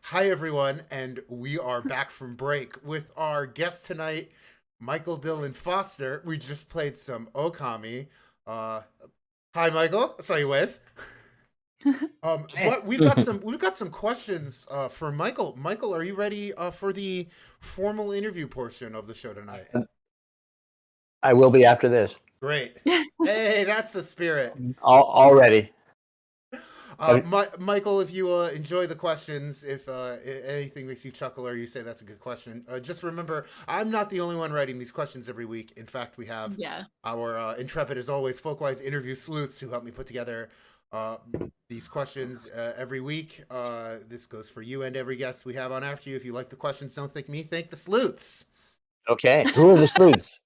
Hi, everyone, and we are back from break with our guest tonight, Michael Dylan Foster. We just played some Okami. Uh, Hi, Michael. I saw you wave. But we've got some questions for Michael. Michael, are you ready for the formal interview portion of the show tonight? I will be after this. Great. Hey, that's the spirit. Already. Michael, if you enjoy the questions, if anything makes you chuckle or you say that's a good question, just remember I'm not the only one writing these questions every week. In fact, we have Yeah. our intrepid, as always, Folkwise interview sleuths who help me put together uh, these questions every week. This goes for you and every guest we have on after you. If you like the questions, don't thank me, thank the sleuths. Okay. Who are the sleuths?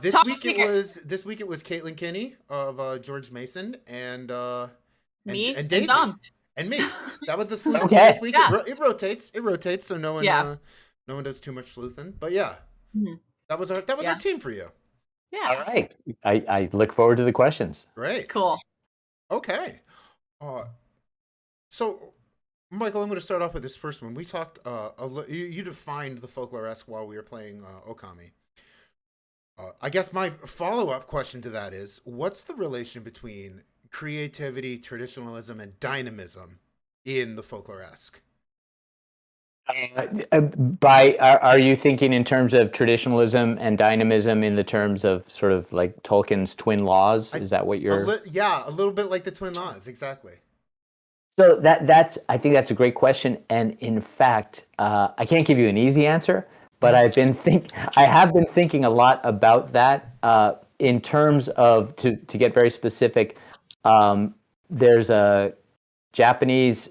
This Top week speaker. it was Caitlin Kinney of George Mason Me and Daisy Dom. and me. That was the sleuth Okay. this week. Yeah. It rotates, so no one no one does too much sleuthing. But yeah, Mhm. that was our team for you. Yeah. All right. I look forward to the questions. Great. Cool. Okay. So Michael, I'm going to start off with this first one. We talked you defined the folkloresque while we were playing Okami. I guess my follow-up question to that is, what's the relation between creativity, traditionalism, and dynamism in the folkloresque? Are you thinking in terms of traditionalism and dynamism in the terms of sort of like Tolkien's twin laws? Is that what you're? Yeah, a little bit like the twin laws, exactly. So I think that's a great question, and in fact, I can't give you an easy answer, but I have been thinking a lot about that in terms of to get very specific. There's a Japanese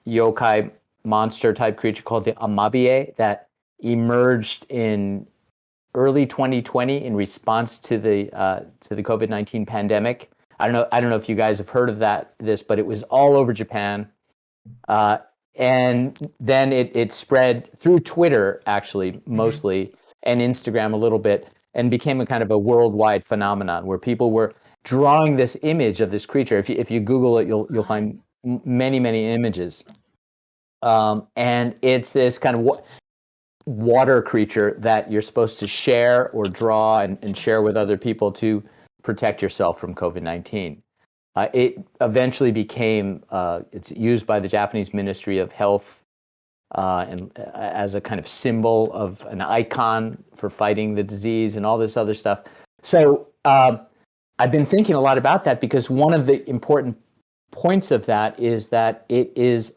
yokai monster type creature called the Amabie that emerged in early 2020 in response to the COVID-19 pandemic. I don't know if you guys have heard of this, but it was all over Japan. And then it spread through Twitter, actually, mostly, and Instagram a little bit, and became a kind of a worldwide phenomenon where people were drawing this image of this creature. If you Google it, you'll find many images. And it's this kind of water creature that you're supposed to share or draw and share with other people to protect yourself from COVID-19. It eventually became, it's used by the Japanese Ministry of Health and as a kind of symbol of an icon for fighting the disease and all this other stuff. So I've been thinking a lot about that because one of the important points of that is that it is,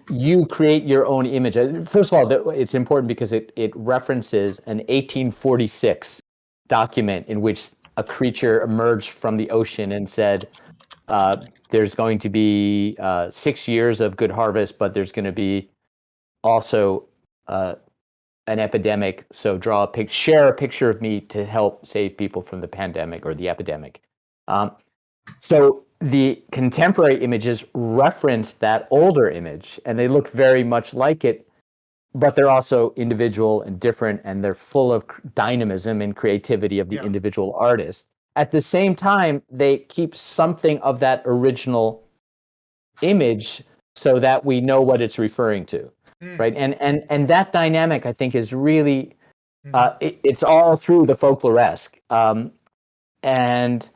you create your own image. First of all, it's important because it references an 1846 document in which a creature emerged from the ocean and said, there's going to be 6 years of good harvest, but there's going to be also an epidemic. So share a picture of me to help save people from the pandemic or the epidemic. So the contemporary images reference that older image, and they look very much like it, but they're also individual and different, and they're full of dynamism and creativity of the individual artist. At the same time, they keep something of that original image so that we know what it's referring to, right? And that dynamic, I think, is really it's all through the folkloresque, and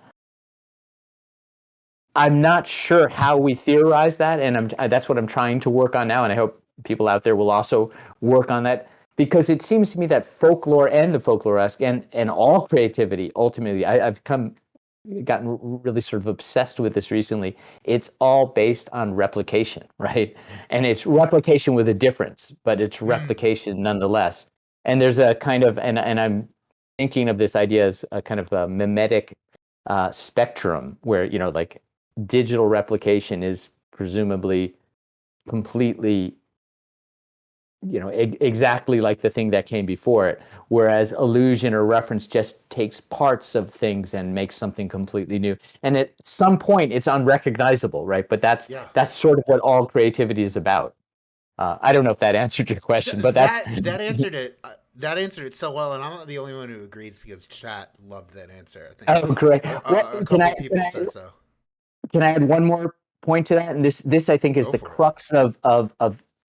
I'm not sure how we theorize that, and that's what I'm trying to work on now, and I hope people out there will also work on that, because it seems to me that folklore and the folkloresque and all creativity, ultimately, I've gotten really sort of obsessed with this recently. It's all based on replication, right? And it's replication with a difference, but it's replication nonetheless. And there's a kind of, and I'm thinking of this idea as a kind of a mimetic spectrum where, like digital replication is presumably completely, exactly like the thing that came before it, whereas illusion or reference just takes parts of things and makes something completely new. And at some point, it's unrecognizable, right? But that's sort of what all creativity is about. I don't know if that answered your question, but that answered it. That answered it so well, and I'm not the only one who agrees because chat loved that answer. I think. Oh, correct. A couple of people said so. Can I add one more point to that? And this I think is the crux of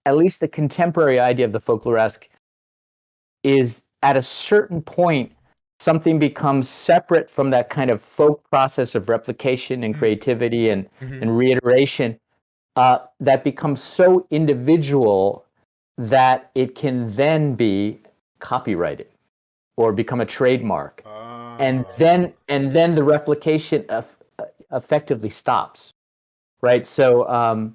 at least the contemporary idea of the folkloresque is at a certain point, something becomes separate from that kind of folk process of replication and creativity and reiteration that becomes so individual that it can then be copyrighted or become a trademark. And then the replication effectively stops, right? So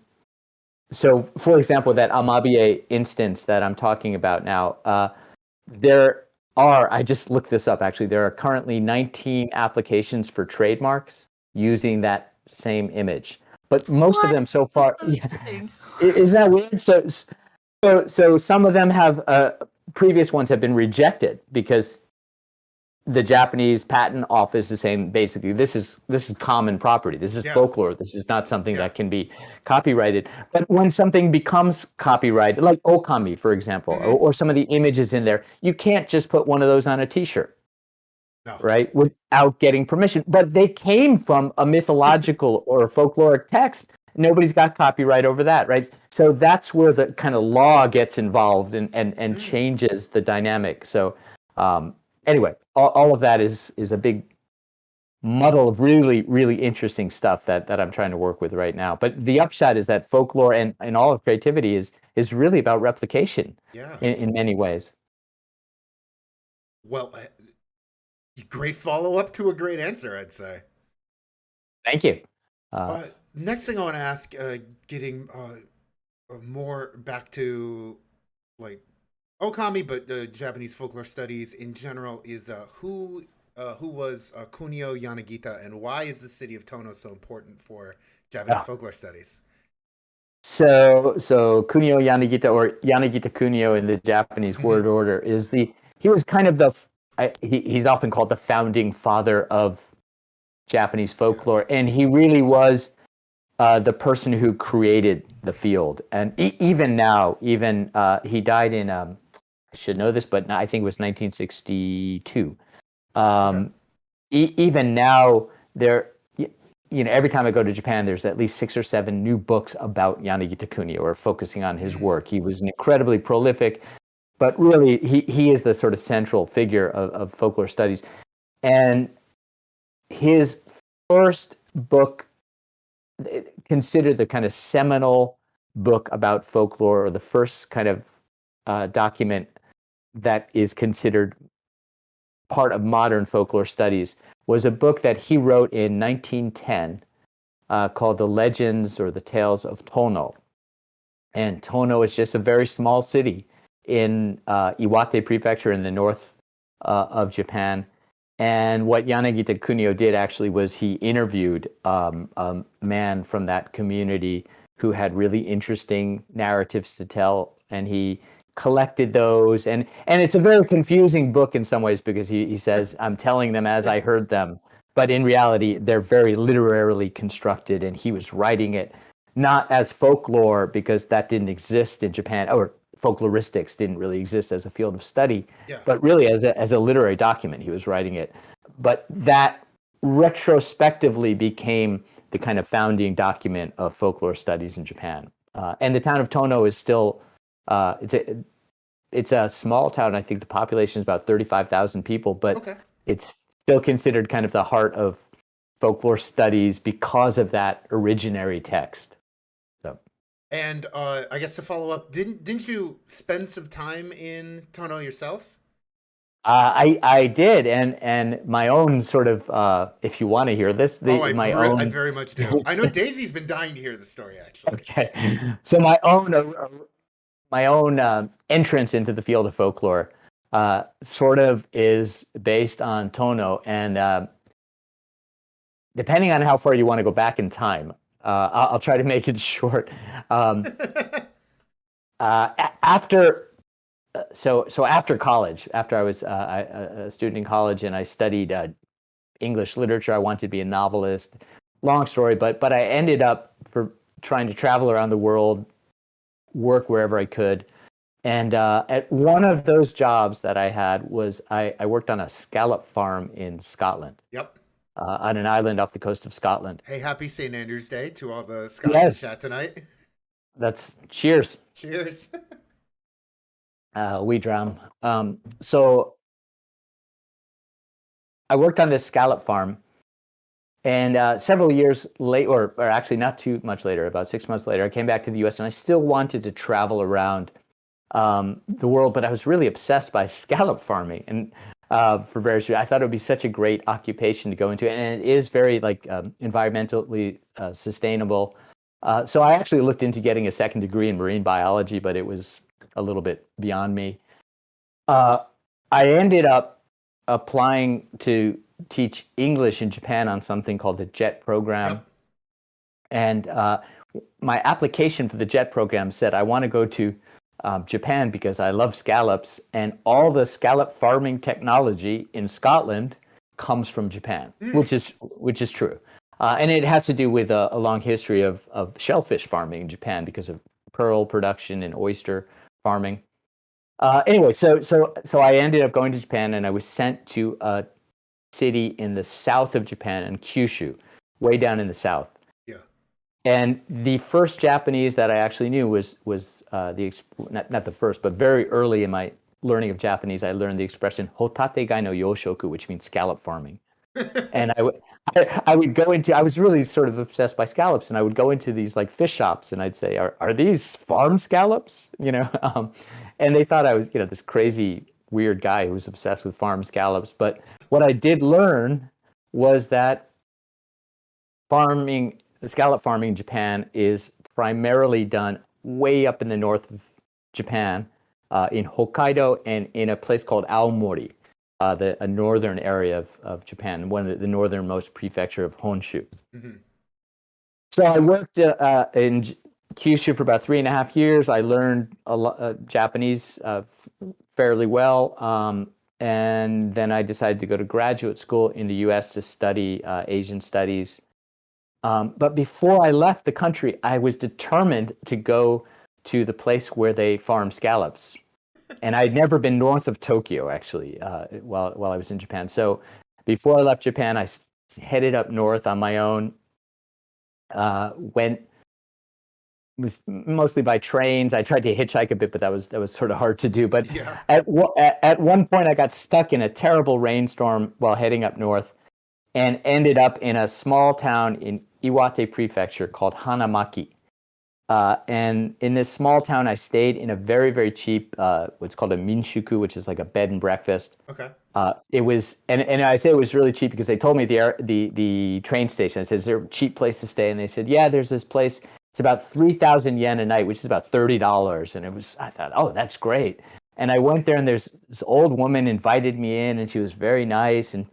for example, that Amabie instance that I'm talking about now, I just looked this up actually, there are currently 19 applications for trademarks using that same image. But most of them so far, isn't that weird? So some of them have, previous ones have been rejected because the Japanese patent office is saying basically this is common property. This is folklore. This is not something that can be copyrighted. But when something becomes copyrighted, like okami, for example, or some of the images in there, you can't just put one of those on a T-shirt, right? Without getting permission. But they came from a mythological or folkloric text. Nobody's got copyright over that, right? So that's where the kind of law gets involved and changes the dynamic. So anyway, all of that is a big muddle of really, really interesting stuff that I'm trying to work with right now. But the upshot is that folklore and all of creativity is really about replication in many ways. Well, great follow-up to a great answer, I'd say. Thank you. Next thing I want to ask, getting more back to like okami, but Japanese folklore studies in general, is who was Kunio Yanagita, and why is the city of Tono so important for Japanese folklore studies? So Kunio Yanagita, or Yanagita Kunio in the Japanese word order, he was kind of he's often called the founding father of Japanese folklore, and he really was the person who created the field. And even now, he died in I should know this, but I think it was 1962. Even now, every time I go to Japan, there's at least 6 or 7 new books about Yanagita Kunio, or focusing on his work. He was incredibly prolific, but really, he is the sort of central figure of folklore studies. And his first book, considered the kind of seminal book about folklore, or the first kind of document that is considered part of modern folklore studies, was a book that he wrote in 1910 called The Legends or the Tales of Tono. And Tono is just a very small city in Iwate Prefecture in the north of Japan. And what Yanagita Kunio did actually was he interviewed a man from that community who had really interesting narratives to tell, and he collected those. And it's a very confusing book in some ways, because he says, I'm telling them as I heard them, but in reality, they're very literarily constructed, and he was writing it not as folklore, because that didn't exist in Japan, or folkloristics didn't really exist as a field of study, but really as a literary document, he was writing it. But that retrospectively became the kind of founding document of folklore studies in Japan. And the town of Tono is still, it's a small town. I think the population is about 35,000 people, but it's still considered kind of the heart of folklore studies because of that originary text. And I guess to follow up, didn't you spend some time in Tono yourself? I did, and my own sort of, if you want to hear this, I very much do. I know Daisy's been dying to hear the story, actually. Okay, so my own entrance into the field of folklore sort of is based on Tono, and depending on how far you want to go back in time, I'll try to make it short. After college, after I was a student in college, and I studied English literature, I wanted to be a novelist. Long story, but I ended up for trying to travel around the world, work wherever I could. And at one of those jobs that I had was I worked on a scallop farm in Scotland. Yep. On an island off the coast of Scotland. Hey, happy St. Andrew's Day to all the Scots in chat tonight. That's cheers. Cheers. We drown. So I worked on this scallop farm, and several years late, or actually not too much later, about 6 months later, I came back to the U.S. and I still wanted to travel around the world, but I was really obsessed by scallop farming, and for various reasons, I thought it would be such a great occupation to go into, and it is very like environmentally sustainable. So I actually looked into getting a second degree in marine biology, but it was a little bit beyond me. I ended up applying to teach English in Japan on something called the JET program. Yep. And my application for the JET program said I want to go to Japan because I love scallops, and all the scallop farming technology in Scotland comes from Japan, which is true. And it has to do with a long history of shellfish farming in Japan because of pearl production and oyster farming. Anyway, so I ended up going to Japan, and I was sent to a city in the south of Japan, in Kyushu, way down in the south. Yeah. And the first Japanese that I actually knew was not the first, but very early in my learning of Japanese, I learned the expression "hotate gai no yoshoku," which means scallop farming. And I would go into, I was really sort of obsessed by scallops, and I would go into these like fish shops, and I'd say, are these farm scallops? And they thought I was, this crazy weird guy who was obsessed with farm scallops. But what I did learn was that scallop farming in Japan is primarily done way up in the north of Japan, in Hokkaido, and in a place called Aomori, a northern area of Japan, one of the northernmost prefecture of Honshu. Mm-hmm. So I worked in Kyushu for about 3.5 years. I learned a lot Japanese fairly well, and then I decided to go to graduate school in the U.S. to study Asian studies. But before I left the country, I was determined to go to the place where they farm scallops. And I'd never been north of Tokyo, actually, while I was in Japan. So before I left Japan, I headed up north on my own. Was mostly by trains. I tried to hitchhike a bit, but that was sort of hard to do. But Yeah. at one point, I got stuck in a terrible rainstorm while heading up north, and ended up in a small town in Iwate Prefecture called Hanamaki. And in this small town, I stayed in a very, very cheap, what's called a minshuku, which is like a bed and breakfast. Okay. It was, and I say it was really cheap because they told me the train station. I said, "Is there a cheap place to stay?" And they said, "Yeah, there's this place. It's about 3,000 yen a night, which is about $30." And I thought, oh, that's great. And I went there, and there's this old woman invited me in, and she was very nice. And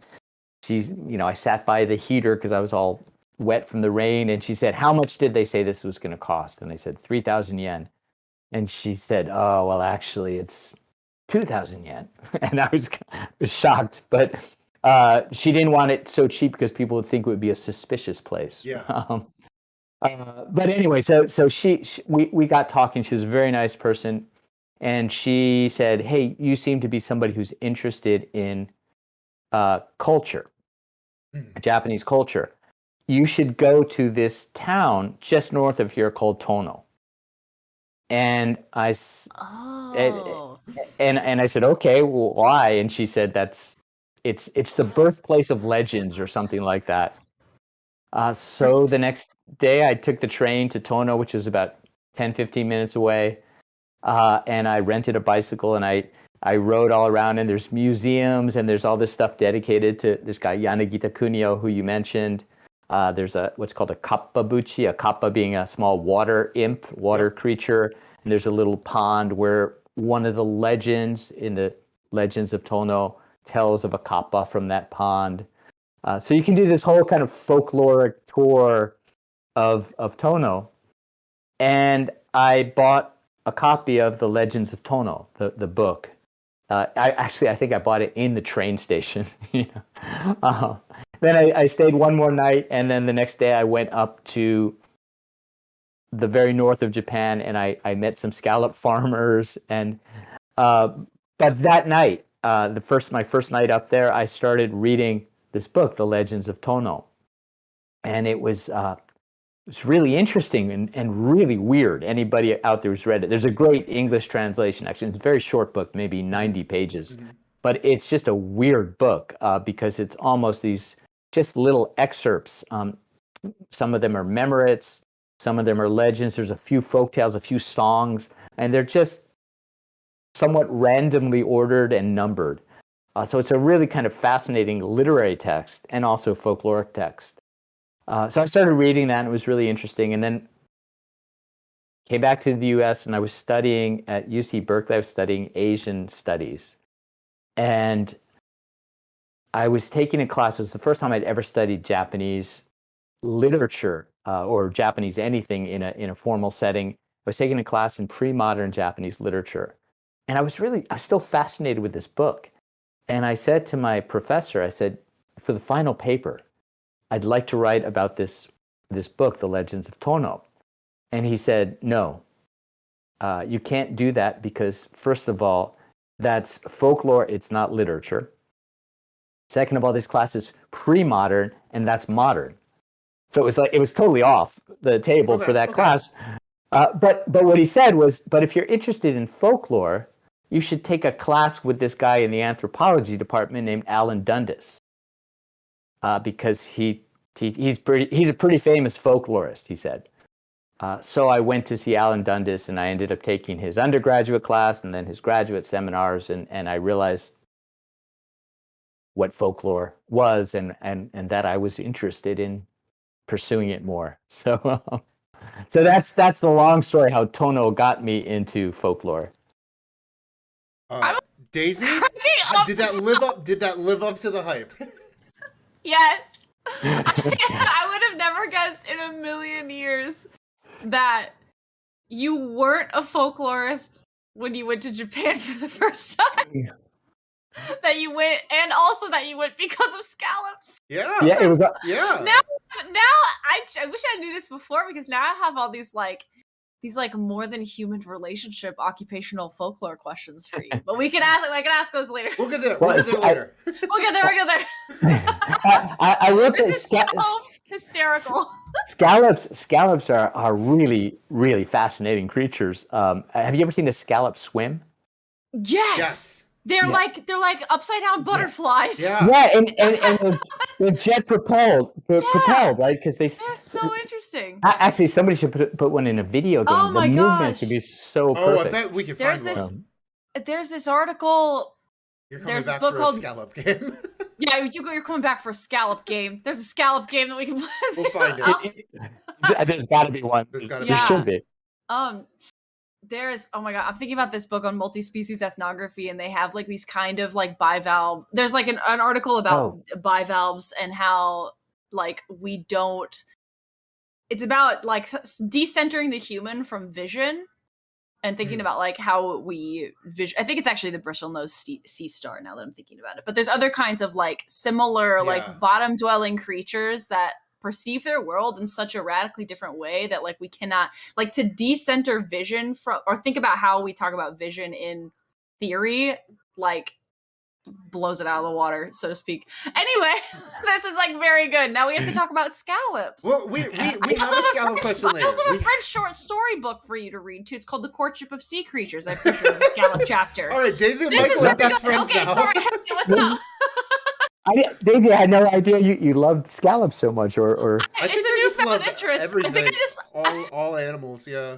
she's, I sat by the heater because I was all wet from the rain. And she said, "How much did they say this was going to cost?" And I said, 3,000 yen. And she said, "Oh, well, actually, it's 2,000 yen." And I was shocked, but she didn't want it so cheap because people would think it would be a suspicious place. Yeah. But anyway, so we got talking. She was a very nice person, and she said, "Hey, you seem to be somebody who's interested in culture, Japanese culture. You should go to this town just north of here called Tono." And I and I said, "Okay, well, why?" And she said, it's the birthplace of legends or something like that. So the next day I took the train to Tono, which is about 10-15 minutes away. And I rented a bicycle, and I rode all around, and there's museums, and there's all this stuff dedicated to this guy, Yanagita Kunio, who you mentioned. There's what's called a kappa-buchi, a kappa being a small water creature. And there's a little pond where one of the legends in the Legends of Tono tells of a kappa from that pond. So you can do this whole kind of folkloric tour of Tono. And I bought a copy of the Legends of Tono, the book. I think I bought it in the train station. Then I stayed one more night, and then the next day I went up to the very north of Japan, and I met some scallop farmers. And but that night, my first night up there, I started reading this book, The Legends of Tono, and it was it's really interesting and really weird. Anybody out there who's read it, there's a great English translation. Actually, it's a very short book, maybe 90 pages, but it's just a weird book because it's almost these just little excerpts. Some of them are memorits, some of them are legends. There's a few folk tales, a few songs, and they're just somewhat randomly ordered and numbered. So it's a really kind of fascinating literary text and also folkloric text. So I started reading that, and it was really interesting. And then came back to the U.S., and I was studying at UC Berkeley. I was studying Asian studies. And I was taking a class. It was the first time I'd ever studied Japanese literature or Japanese anything in a formal setting. I was taking a class in pre-modern Japanese literature. And I was still fascinated with this book. And I said to my professor, I said, for the final paper, I'd like to write about this book, The Legends of Tono. And he said, no, you can't do that because, first of all, that's folklore, it's not literature. Second of all, this class is pre-modern, and that's modern. So it was totally off the table for that class. But what he said was, but if you're interested in folklore, you should take a class with this guy in the anthropology department named Alan Dundas. Because he's a pretty famous folklorist, he said. So I went to see Alan Dundas, and I ended up taking his undergraduate class and then his graduate seminars, and I realized what folklore was and that I was interested in pursuing it more. So that's the long story how Tono got me into folklore. Daisy, did that live up to the hype? Yes. I would have never guessed in a million years that you weren't a folklorist when you went to Japan for the first time. That you went, and also that you went because of scallops. Yeah. Yeah, it was. Yeah. Now I wish I knew this before, because now I have all these more than human relationship occupational folklore questions for you. But I can ask those later. We'll get there. We'll get there later. We'll get there. I will say this is so hysterical. Scallops are really, really fascinating creatures. Have you ever seen a scallop swim? Yes. They're like upside down butterflies. Yeah, and they're jet propelled, right? Because they're so interesting. Actually, somebody should put one in a video game. Oh my gosh, the movements would be so perfect. I bet we can find one. There's this article. There's this book called Scallop Game. Yeah, you're coming back for a scallop game. There's a scallop game that we can play. We'll find it. There's got to be one. There should be. There's, oh my god, I'm thinking about this book on multi-species ethnography, and they have like these kind of like bivalve. There's like an article about bivalves and how like we don't. It's about like decentering the human from vision, and thinking about like how we I think it's actually the bristlenose sea star, now that I'm thinking about it. But there's other kinds of like similar like bottom dwelling creatures that perceive their world in such a radically different way that like we cannot, like, to decenter vision from, or think about how we talk about vision in theory, like blows it out of the water, so to speak. Anyway, this is like very good. Now we have to talk about scallops. Well, we have a scallop question later. I also have a French short story book for you to read too. It's called The Courtship of Sea Creatures. I'm pretty sure there's a scallop chapter. All right, Daisy and Michael are best friends now. Okay, sorry. What's up? Daisy, I had no idea you loved scallops so much, or I think it's a newfound interest. Everything. I think I just all animals, yeah.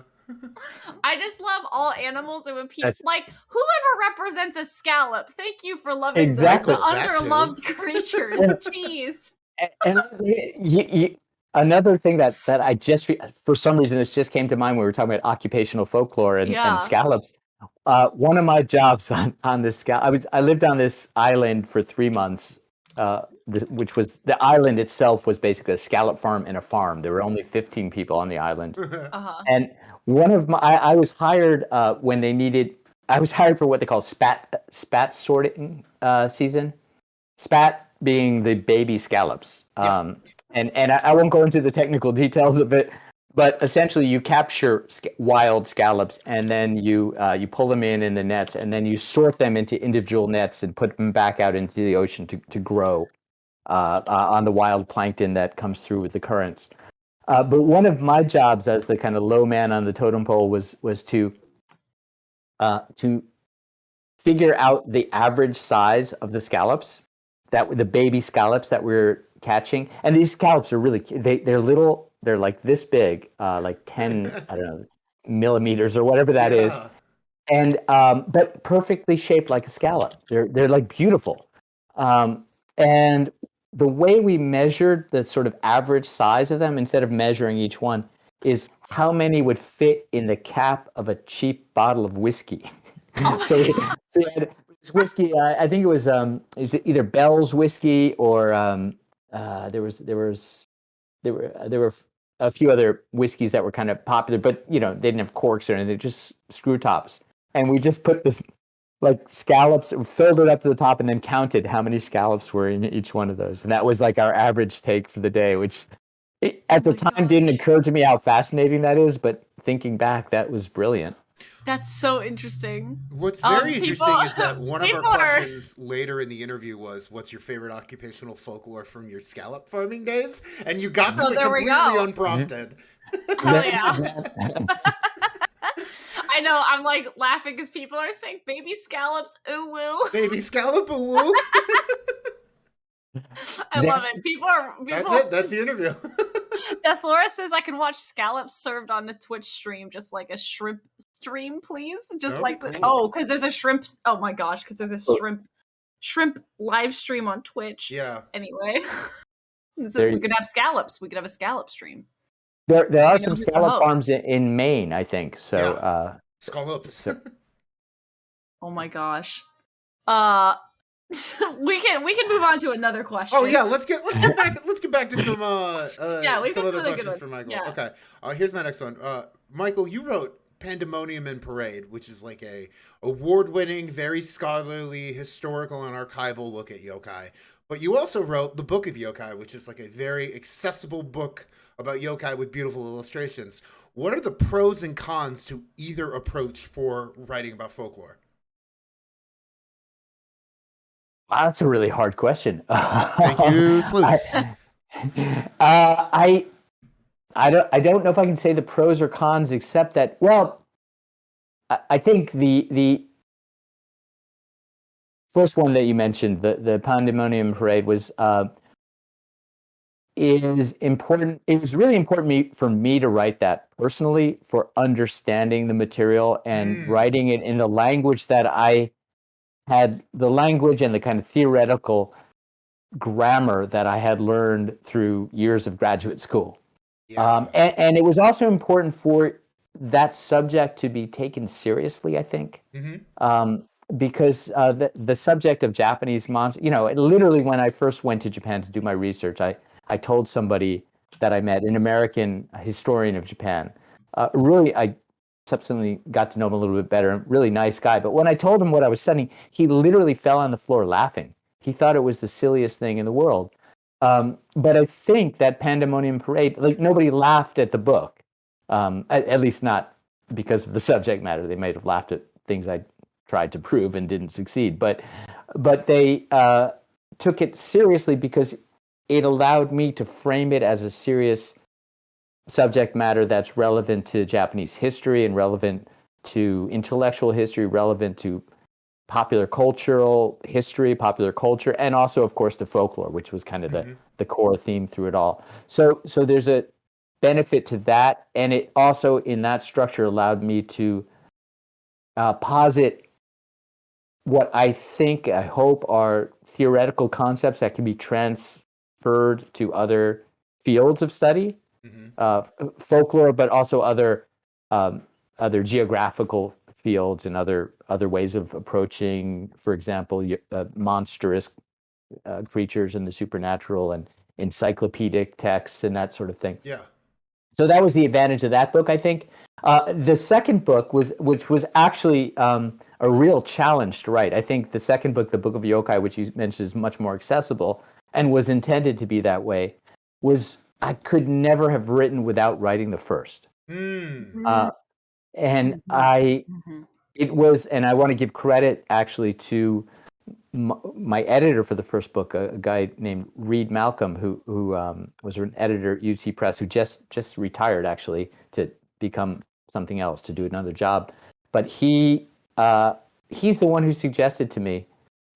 I just love all animals, and when people like, whoever represents a scallop, thank you for loving the underloved creatures. Jeez. And another thing that I just, for some reason, this just came to mind when we were talking about occupational folklore and scallops. One of my jobs on this I lived on this island for 3 months. Which was, the island itself was basically a scallop farm and a farm. There were only 15 people on the island. And one of I was hired when they needed, I was hired for what they call spat sorting season. Spat being the baby scallops. And I won't go into the technical details of it, but essentially you capture wild scallops, and then you pull them in the nets, and then you sort them into individual nets and put them back out into the ocean to grow on the wild plankton that comes through with the currents. But one of my jobs as the kind of low man on the totem pole was to figure out the average size of the scallops, the baby scallops that we're catching. And these scallops are really they're little. They're like this big, like 10 I don't know millimeters or whatever that is, and but perfectly shaped like a scallop. They're like beautiful. And the way we measured the sort of average size of them, instead of measuring each one, is how many would fit in the cap of a cheap bottle of whiskey. So you had this whiskey. I think it was either Bell's whiskey or there were a few other whiskeys that were kind of popular, but they didn't have corks or anything; just screw tops. And we just put this like scallops, filled it up to the top, and then counted how many scallops were in each one of those. And that was like our average take for the day, which at the time didn't occur to me how fascinating that is. But thinking back, that was brilliant. That's so interesting. What's very interesting is that one of our questions later in the interview was, what's your favorite occupational folklore from your scallop farming days? And you got to it completely unprompted. Oh, yeah. I know, I'm like laughing because people are saying baby scallops, ooh woo. Baby scallop, ooh woo. I love it. People That's it. That's the interview. Deathlora says I can watch scallops served on a Twitch stream, just like a shrimp stream, please. Just like because there's a shrimp. Oh my gosh, because there's a shrimp live stream on Twitch. Yeah. Anyway, so we could have scallops. We could have a scallop stream. There are some scallop farms in Maine, I think. So scallops. Oh my gosh. We can move on to another question. Oh yeah, let's get back to some we've some got other really questions good for Michael. Yeah. Okay. Here's my next one. Michael, you wrote Pandemonium and Parade, which is like a award-winning, very scholarly, historical and archival look at yokai. But you also wrote the Book of Yokai, which is like a very accessible book about yokai with beautiful illustrations. What are the pros and cons to either approach for writing about folklore? Wow, that's a really hard question. Thank you, Sleuths. I don't know if I can say the pros or cons, except that, well, I think the first one that you mentioned, the Pandemonium Parade, is important. It was really important for me to write that personally, for understanding the material and writing it in the language that I had, the language and the kind of theoretical grammar that I had learned through years of graduate school. Yeah. And it was also important for that subject to be taken seriously, I think. Because the subject of Japanese monsters, literally when I first went to Japan to do my research, I told somebody that I met, an American historian of Japan. Really, I subsequently got to know him a little bit better. Really nice guy. But when I told him what I was studying, he literally fell on the floor laughing. He thought it was the silliest thing in the world. But I think that Pandemonium Parade, like, nobody laughed at the book, at least not because of the subject matter. They might have laughed at things I tried to prove and didn't succeed. But they took it seriously because it allowed me to frame it as a serious subject matter that's relevant to Japanese history and relevant to intellectual history, relevant to popular history, popular culture, and also, of course, the folklore, which was kind of the core theme through it all. So there's a benefit to that, and it also, in that structure, allowed me to posit what I hope are theoretical concepts that can be transferred to other fields of study, folklore, but also other geographical fields and other ways of approaching, for example, monstrous creatures and the supernatural and encyclopedic texts and that sort of thing. Yeah. So that was the advantage of that book, I think. The second book which was actually a real challenge to write. I think the second book, the Book of Yokai, which you mentioned, is much more accessible and was intended to be that way, I could never have written without writing the first. And it was, and I want to give credit actually to my editor for the first book, a guy named Reed Malcolm, who was an editor at UC Press, who just retired actually to become something else, to do another job. But he's the one who suggested to me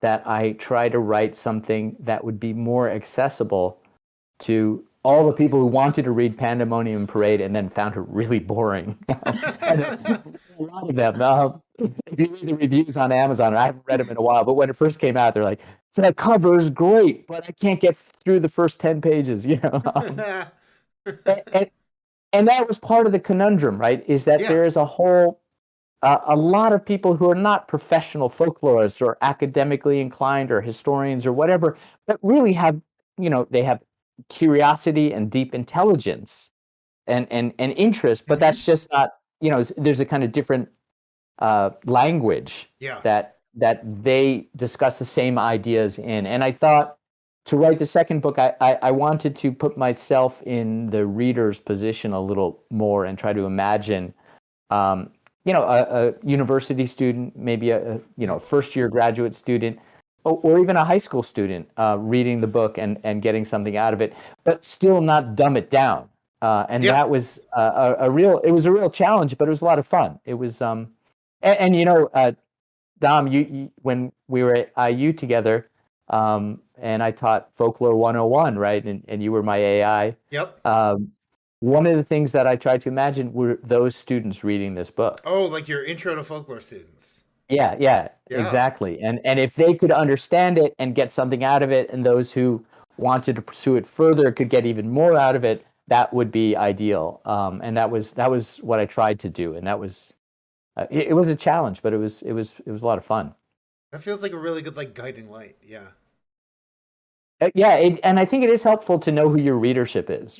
that I try to write something that would be more accessible to all the people who wanted to read Pandemonium and Parade and then found it really boring. And a lot of them. If you read the reviews on Amazon, I haven't read them in a while, but when it first came out, they're like, "So that cover is great, but I can't get through the first 10 pages." And that was part of the conundrum, right? Is that there is a lot of people who are not professional folklorists or academically inclined or historians or whatever, but really have, they have curiosity and deep intelligence and interest, but that's just not, there's a kind of different language that they discuss the same ideas in. And I thought to write the second book, I wanted to put myself in the reader's position a little more and try to imagine, a university student, maybe a first-year graduate student, or even a high school student reading the book and getting something out of it, but still not dumb it down. That was a real challenge, but it was a lot of fun. It was, Dom, you when we were at IU together, and I taught Folklore 101, right? And you were my AI. Yep. One of the things that I tried to imagine were those students reading this book. Oh, like your intro to folklore students. Yeah, exactly. And if they could understand it and get something out of it, and those who wanted to pursue it further could get even more out of it, that would be ideal. And that was what I tried to do. And that was it was a challenge, but it was a lot of fun. That feels like a really good guiding light. Yeah. And I think it is helpful to know who your readership is,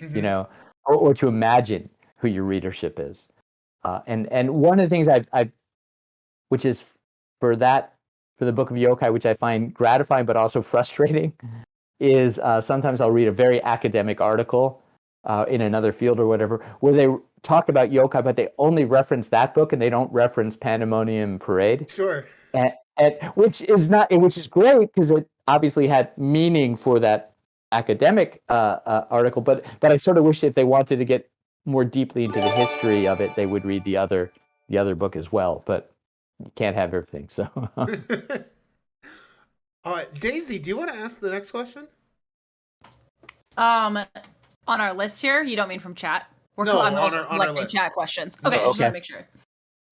or to imagine who your readership is. And one of the things I've which is for the Book of Yokai, which I find gratifying but also frustrating, is sometimes I'll read a very academic article in another field or whatever, where they talk about yokai, but they only reference that book and they don't reference Pandemonium and Parade. Sure. Which is great because it obviously had meaning for that academic article, but I sort of wish if they wanted to get more deeply into the history of it, they would read the other book as well. But you can't have everything. So, Daisy, do you want to ask the next question? On our list here, you don't mean from chat? I'm also collecting chat questions. Okay, I just want to make sure.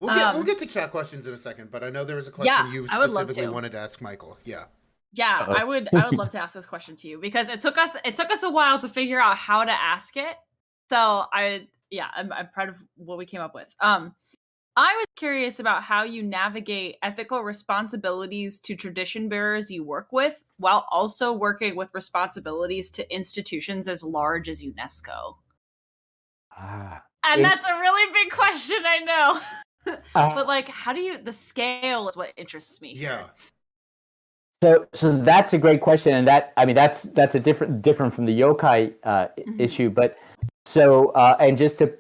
We'll get to chat questions in a second, but I know there was a question you specifically wanted to ask Michael. Yeah. Yeah, I would love to ask this question to you because it took us a while to figure out how to ask it. So I'm proud of what we came up with. I was curious about how you navigate ethical responsibilities to tradition bearers you work with while also working with responsibilities to institutions as large as UNESCO. That's a really big question, I know. But how do you, the scale is what interests me. Yeah. So that's a great question. And that's a different from the yokai issue. But so, and just to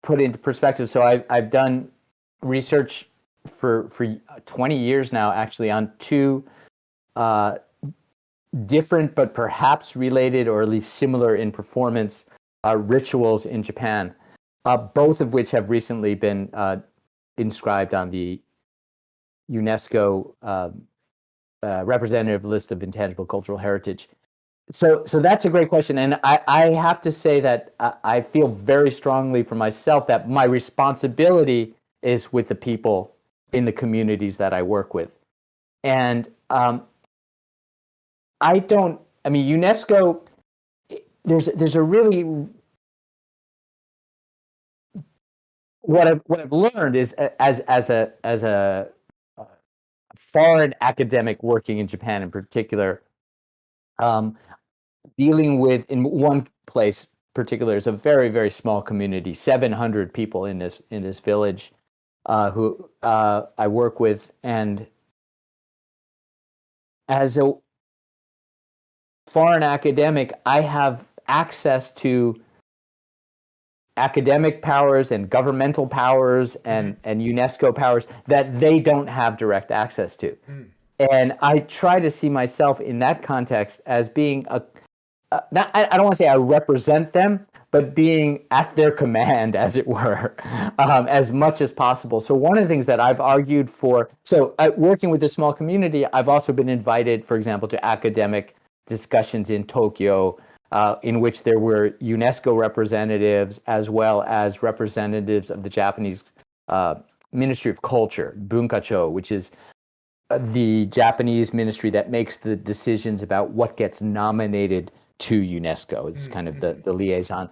put it into perspective, so I've done research for 20 years now, actually, on two different but perhaps related or at least similar in performance rituals in Japan, both of which have recently been inscribed on the UNESCO representative list of intangible cultural heritage. So that's a great question, and I have to say that I feel very strongly for myself that my responsibility is with the people in the communities that I work with. And UNESCO, there's a really, what I've learned is as a foreign academic working in Japan in particular, dealing with, in one place particular, is a very, very small community, 700 people in this village, who I work with, and as a foreign academic, I have access to academic powers and governmental powers and UNESCO powers that they don't have direct access to. And I try to see myself in that context as being I don't want to say I represent them, but being at their command, as it were, as much as possible. So one of the things that I've argued for, working with this small community, I've also been invited, for example, to academic discussions in Tokyo, in which there were UNESCO representatives as well as representatives of the Japanese Ministry of Culture, Bunkacho, which is the Japanese ministry that makes the decisions about what gets nominated to UNESCO. It's kind of the liaison.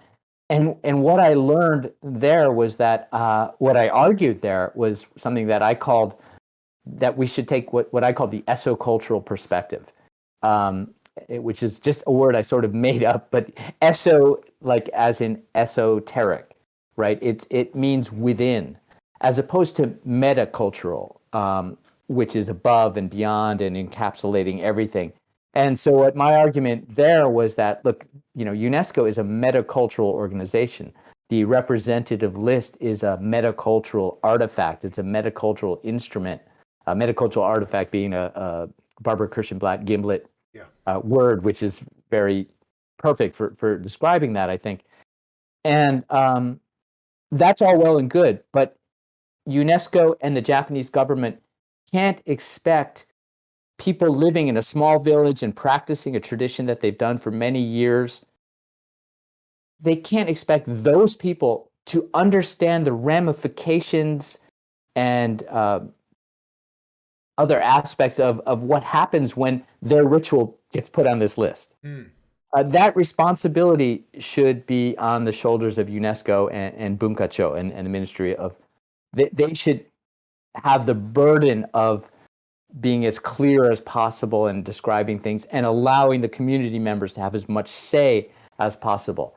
And what I learned there was that what I argued there was something that I called that we should take what I call the Eso Cultural Perspective, which is just a word I sort of made up, but Eso, like as in esoteric, right? It means within, as opposed to metacultural, which is above and beyond and encapsulating everything. And so what my argument there was that, look, UNESCO is a metacultural organization. The representative list is a metacultural artifact. It's a metacultural instrument, a metacultural artifact being a Barbara Kirschenblatt Gimlet word, which is very perfect for describing that, I think. And that's all well and good, but UNESCO and the Japanese government can't expect people living in a small village and practicing a tradition that they've done for many years. They can't expect those people to understand the ramifications and other aspects of what happens when their ritual gets put on this list. That responsibility should be on the shoulders of UNESCO and Bunkacho and the Ministry of. They should have the burden of being as clear as possible and describing things and allowing the community members to have as much say as possible.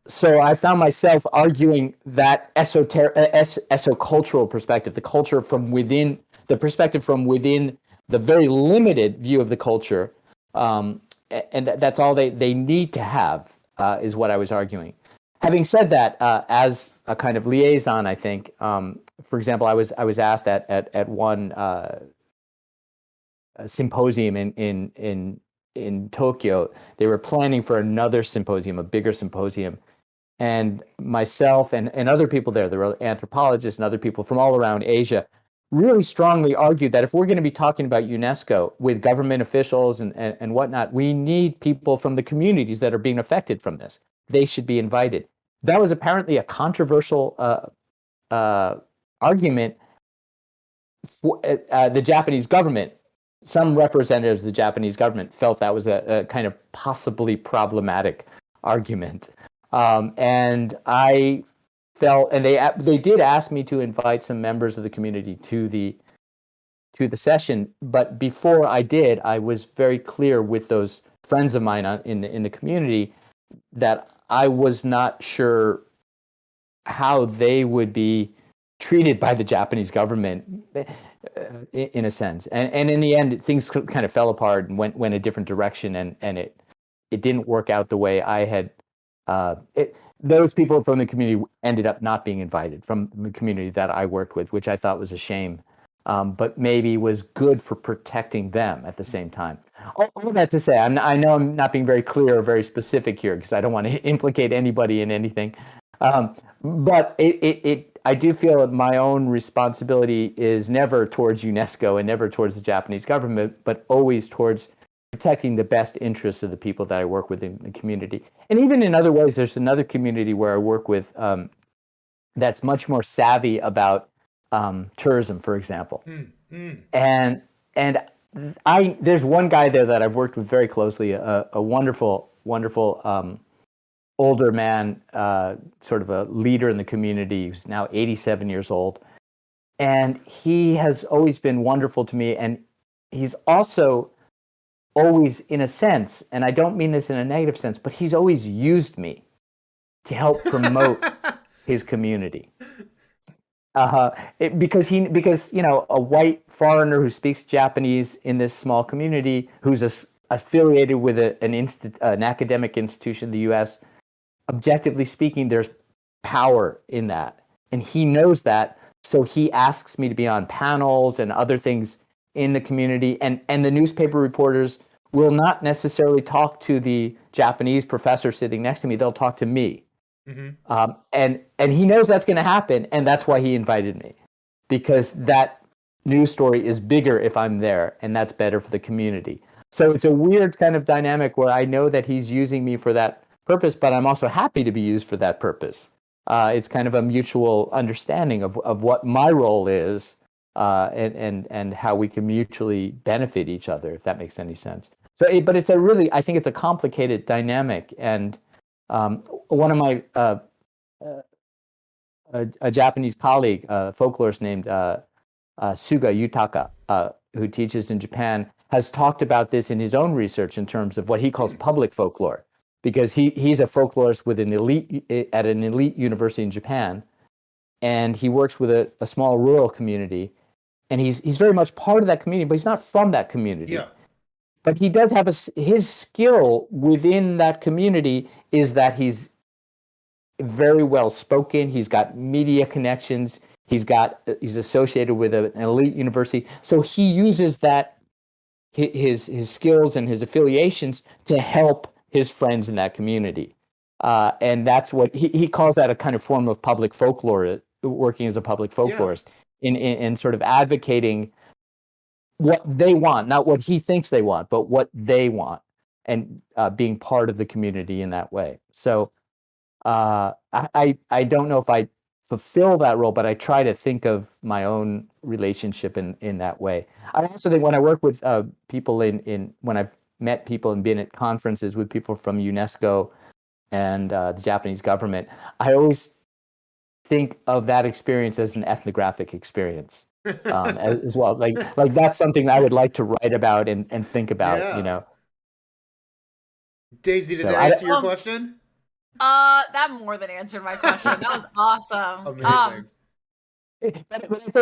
So I found myself arguing that eso-cultural perspective, the culture from within, the perspective from within the very limited view of the culture, and that's all they need to have, is what I was arguing. Having said that, as a kind of liaison, I think, for example, I was asked at one symposium in Tokyo. They were planning for another symposium, a bigger symposium. And myself and other people there were anthropologists and other people from all around Asia, really strongly argued that if we're going to be talking about UNESCO with government officials and whatnot, we need people from the communities that are being affected from this. They should be invited. That was apparently a controversial argument for the Japanese government. Some representatives of the Japanese government felt that was a kind of possibly problematic argument. And I felt, and they did ask me to invite some members of the community to the session. But before I did, I was very clear with those friends of mine in the community that I was not sure how they would be treated by the Japanese government, in a sense. And in the end, things kind of fell apart and went a different direction, and it didn't work out the way I had. Those people from the community ended up not being invited from the community that I worked with, which I thought was a shame, but maybe was good for protecting them at the same time. All that to say, I know I'm not being very clear or very specific here because I don't want to implicate anybody in anything, but I do feel that my own responsibility is never towards UNESCO and never towards the Japanese government, but always towards protecting the best interests of the people that I work with in the community. And even in other ways, there's another community where I work with that's much more savvy about tourism, for example. And there's one guy there that I've worked with very closely, a wonderful older man, sort of a leader in the community, who's now 87 years old. And he has always been wonderful to me. And he's also always, in a sense, and I don't mean this in a negative sense, but he's always used me to help promote his community. Because a white foreigner who speaks Japanese in this small community, who's affiliated with an academic institution in the U.S., objectively speaking, there's power in that, and he knows that. So he asks me to be on panels and other things in the community, and the newspaper reporters will not necessarily talk to the Japanese professor sitting next to me. They'll talk to me. And he knows that's going to happen, and that's why he invited me, because that news story is bigger if I'm there, and that's better for the community. So it's a weird kind of dynamic where I know that he's using me for that purpose, but I'm also happy to be used for that purpose. It's kind of a mutual understanding of what my role is, and how we can mutually benefit each other, if that makes any sense. So, but it's I think it's a complicated dynamic, and one of my a Japanese colleague, folklorist named Suga Yutaka, who teaches in Japan, has talked about this in his own research in terms of what he calls public folklore, because he's a folklorist with an elite university in Japan, and he works with a small rural community, and he's very much part of that community, but he's not from that community. Yeah. But he does have his skill within that community is that he's very well spoken. He's got media connections. He's associated with an elite university. So he uses that his skills and his affiliations to help his friends in that community. And that's what he calls that a kind of form of public folklore, working as a public folklorist, in sort of advocating what they want, not what he thinks they want, but what they want, and being part of the community in that way. So I don't know if I fulfill that role, but I try to think of my own relationship in that way. I also think when I work with people when I've met people and been at conferences with people from UNESCO and the Japanese government, I always think of that experience as an ethnographic experience. As well, like that's something that I would like to write about and think about, you know. Daisy, did that answer your question? That more than answered my question. That was awesome. Amazing.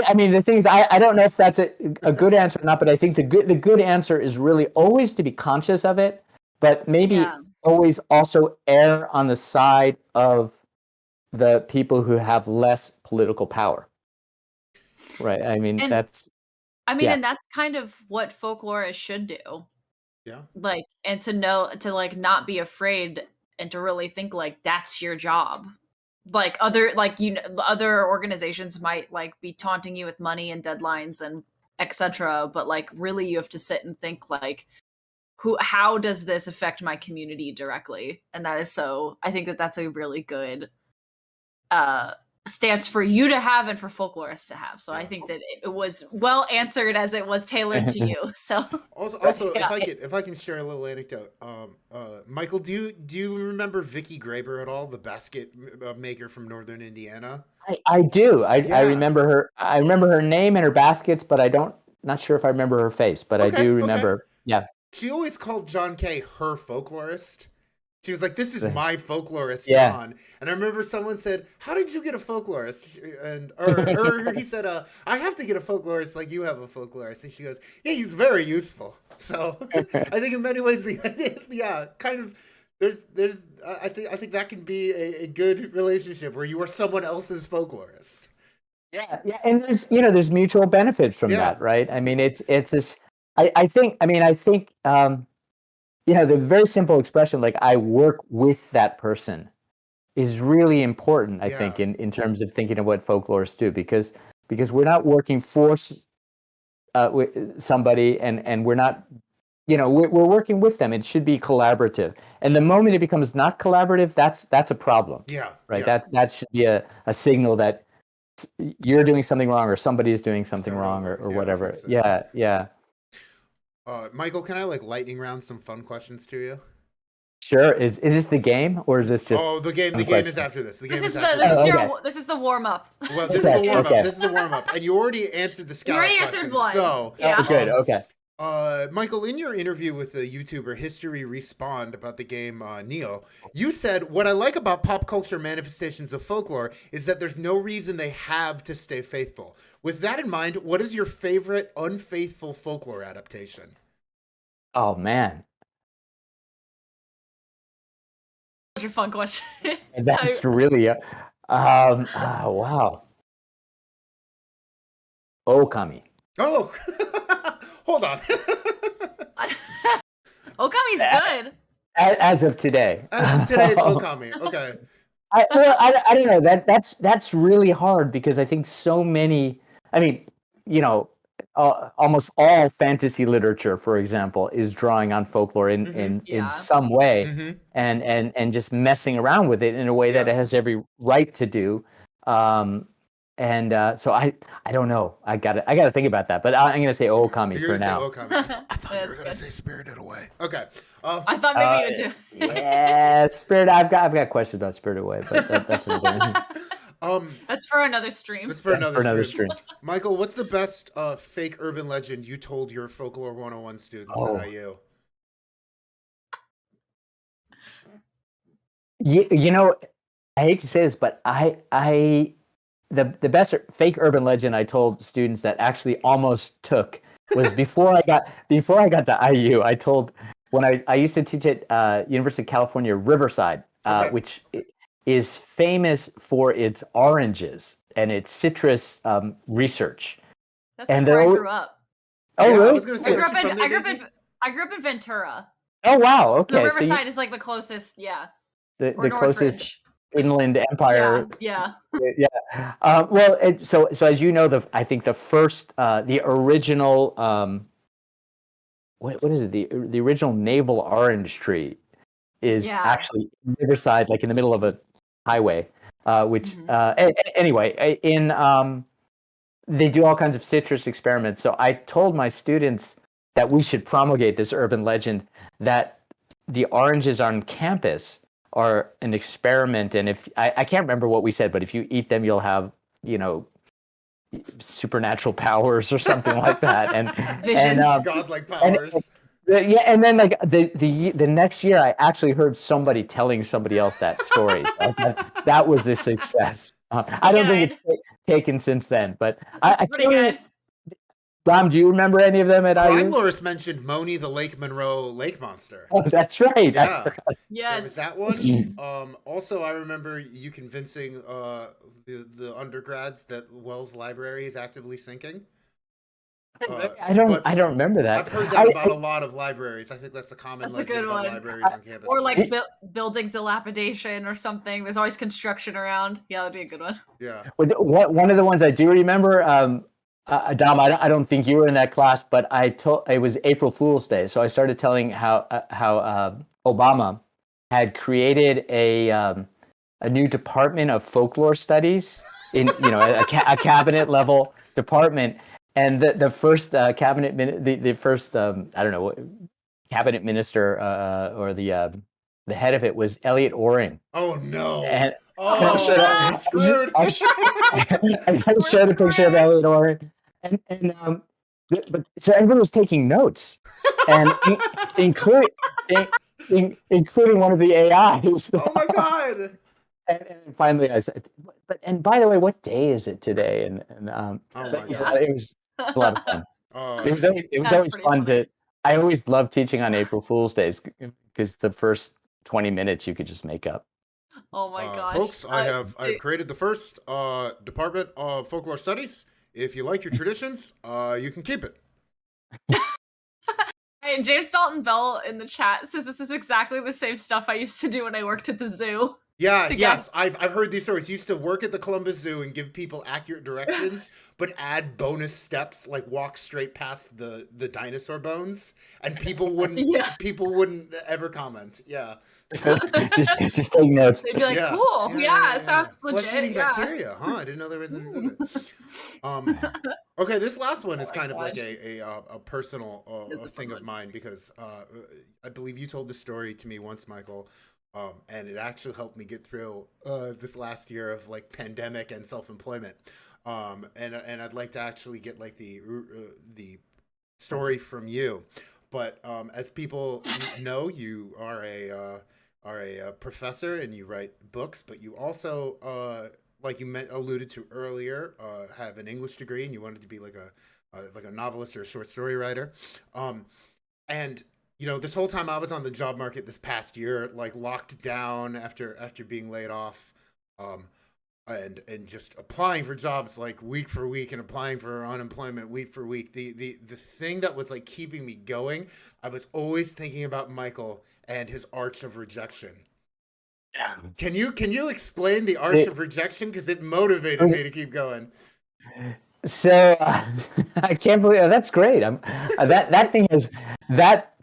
I mean, the thing is, I don't know if that's a good answer or not, but I think the good answer is really always to be conscious of it, but maybe always also err on the side of the people who have less political power. Right. I mean, and that's kind of what folklorists should do. Yeah. Like, and to like not be afraid and to really think like that's your job. Like other organizations might like be taunting you with money and deadlines and etc. But like really you have to sit and think like how does this affect my community directly? And that is I think that's a really good stance for you to have and for folklorists to have. So I think that it was well answered as it was tailored to you. So also if I can share a little anecdote, Michael, do you remember Vicky Graber at all, the basket maker from Northern Indiana? I do. I remember her. I remember her name and her baskets, but not sure if I remember her face, but I do remember. Okay. Yeah. She always called John Kay her folklorist. She was like, "This is my folklorist, yeah. John." And I remember someone said, "How did you get a folklorist?" And or he said, "I have to get a folklorist like you have a folklorist." And she goes, "Yeah, he's very useful." So I think in many ways, kind of. There's I think that can be a good relationship where you are someone else's folklorist. Yeah, and there's mutual benefit from that, right? I mean, it's this. I think. The very simple expression, like I work with that person, is really important, I think, in terms of thinking of what folklorists do, because we're not working for somebody and we're not, we're working with them. It should be collaborative. And the moment it becomes not collaborative, that's a problem. Yeah. Right. Yeah. That should be a signal that you're doing something wrong or somebody is doing something wrong or whatever. So. Yeah. Michael, can I lightning round some fun questions to you? Sure. Is this the game or is this just? Oh, the game. The game is after this. This is the warm up. Well, this is the warm up. This is the warm up, and you already answered the scallop question. You already answered one. So good. Okay. Michael, in your interview with the YouTuber History Respawned about the game Neo, you said, "What I like about pop culture manifestations of folklore is that there's no reason they have to stay faithful." With that in mind, what is your favorite unfaithful folklore adaptation? Oh man, such a fun question. That's really wow. Okami. Oh, hold on. Okami's good. As of today. As of today, it's Okami. Okay. I don't know. That's really hard because I think so many. I mean, you know, almost all fantasy literature, for example, is drawing on folklore in Yeah. some way, Mm-hmm. and just messing around with it in a way that it has every right to do. So I don't know. I gotta think about that. But I'm gonna say Okami You're for gonna say now. Okami. I thought you were That's gonna good. say Spirited Away. Okay. I thought maybe you would do. Yeah, Spirit. I've got questions about Spirit Away, but that's another. That's for another stream. That's for another stream. Michael, what's the best fake urban legend you told your Folklore 101 students at IU? You know, I hate to say this, but the best fake urban legend I told students that actually almost took was before I got to IU. I told when I used to teach at University of California, Riverside, which is famous for its oranges and its citrus research. That's where I grew up. Oh, yeah, really? I was gonna say, I grew up in Ventura. Oh, wow. Okay. The Riverside is like the closest, the closest inland empire. Yeah. Well, so as you know, I think the first, the original, what is it? The original navel orange tree is actually Riverside, like in the middle of a highway. Anyway, they do all kinds of citrus experiments. So I told my students that we should promulgate this urban legend that the oranges on campus are an experiment, and if I can't remember what we said, but if you eat them, you'll have, supernatural powers or something like that, and visions, godlike powers. And then like the next year, I actually heard somebody telling somebody else that story. That was a success. I don't think it's taken since then, but that's pretty good. Dom, do you remember any of them at IU? Folklorist mentioned Moni the Lake Monroe lake monster. Oh, that's right. Yeah. Yes. There was that one. Also, I remember you convincing the undergrads that Wells Library is actively sinking. I don't remember that. I've heard that about a lot of libraries. I think that's a common legend about libraries on campus. Or like building dilapidation or something. There's always construction around. Yeah, that'd be a good one. Yeah. One of the ones I do remember, Dom, I don't think you were in that class, but it was April Fool's Day, so I started telling how Obama had created a new department of folklore studies in a cabinet level department, and the first cabinet cabinet minister or the head of it was Elliot Oring. Oh no! And I'm screwed. I showed a picture of Elliot Oring, but so everyone was taking notes, and including one of the AIs. Oh my god! And finally, I said, "And by the way, what day is it today?" It was a lot of fun. It was always fun to. I always loved teaching on April Fool's Days because the first 20 minutes you could just make up. Oh my gosh, folks! I've created the first department of folklore studies. If you like your traditions, you can keep it. Hey, James Dalton Bell in the chat says this is exactly the same stuff I used to do when I worked at the zoo. Yeah, yes, I've heard these stories. Used to work at the Columbus Zoo and give people accurate directions, but add bonus steps like walk straight past the dinosaur bones, and people wouldn't ever comment. Yeah, just take notes. They'd be like, "Cool, yeah, sounds legit." Flesh-eating bacteria, huh? I didn't know there was an exhibit. Okay, this last one is kind of like a personal thing of mine because I believe you told the story to me once, Michael. And it actually helped me get through this last year of like pandemic and self-employment. And I'd like to actually get like the story from you. But as people know, you are a professor and you write books, but you also like you alluded to earlier, have an English degree and you wanted to be like a novelist or a short story writer. And this whole time I was on the job market this past year, like locked down after being laid off, and just applying for jobs like week for week and applying for unemployment week for week. The thing that was like keeping me going, I was always thinking about Michael and his arch of rejection. Yeah. Can you explain the arch of rejection, because it motivated me to keep going? So I can't believe that's great. That thing is that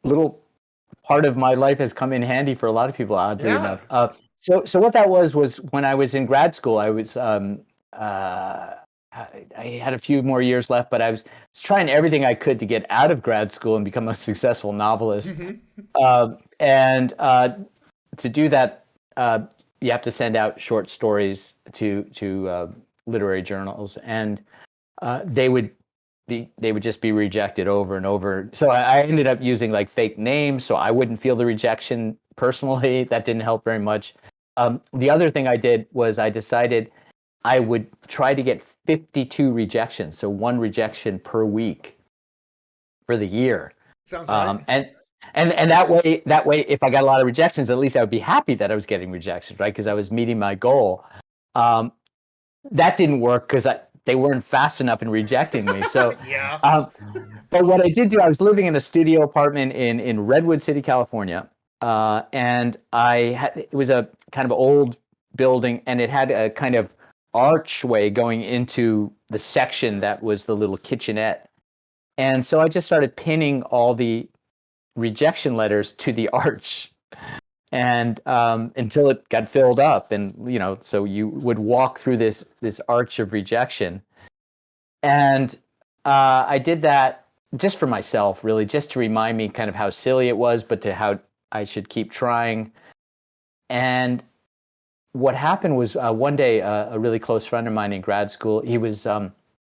little part of my life has come in handy for a lot of people, oddly enough. So what that was when I was in grad school, I was I had a few more years left, but I was trying everything I could to get out of grad school and become a successful novelist. And to do that, you have to send out short stories to literary journals, and they would just be rejected over and over. So I ended up using like fake names so I wouldn't feel the rejection personally. That didn't help very much. The other thing I did was I decided I would try to get 52 rejections, so one rejection per week for the year. Sounds right. And that way, if I got a lot of rejections, at least I would be happy that I was getting rejections, right? Because I was meeting my goal. That didn't work because they weren't fast enough in rejecting me. So, but what I did do, I was living in a studio apartment in Redwood City, California, and it was a kind of old building, and it had a kind of archway going into the section that was the little kitchenette. And so I just started pinning all the rejection letters to the arch, and until it got filled up. And so you would walk through this arch of rejection. And I did that just for myself, really, just to remind me kind of how silly it was, but to how I should keep trying. And what happened was one day a really close friend of mine in grad school, he was in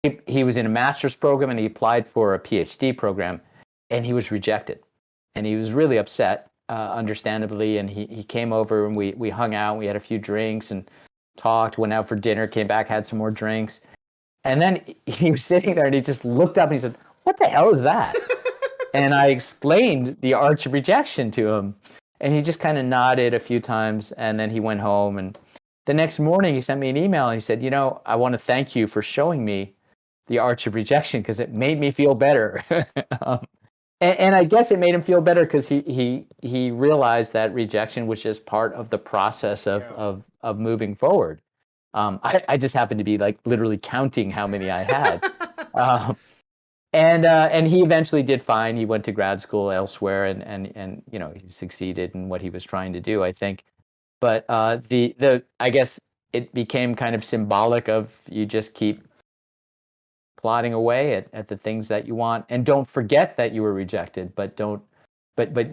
a master's program, and he applied for a PhD program, and he was rejected. And he was really upset, understandably. And he came over, and we hung out. We had a few drinks and talked, went out for dinner, came back, had some more drinks. And then he was sitting there, and he just looked up and he said, "What the hell is that?" And I explained the arch of rejection to him. And he just kind of nodded a few times, and then he went home. And the next morning he sent me an email, and he said, "I want to thank you for showing me the arch of rejection, because it made me feel better." And I guess it made him feel better because he realized that rejection was just part of the process of moving forward. I just happened to be like literally counting how many I had. And he eventually did fine. He went to grad school elsewhere, and he succeeded in what he was trying to do, I think. But I guess it became kind of symbolic of you just keep plodding away at the things that you want, and don't forget that you were rejected, but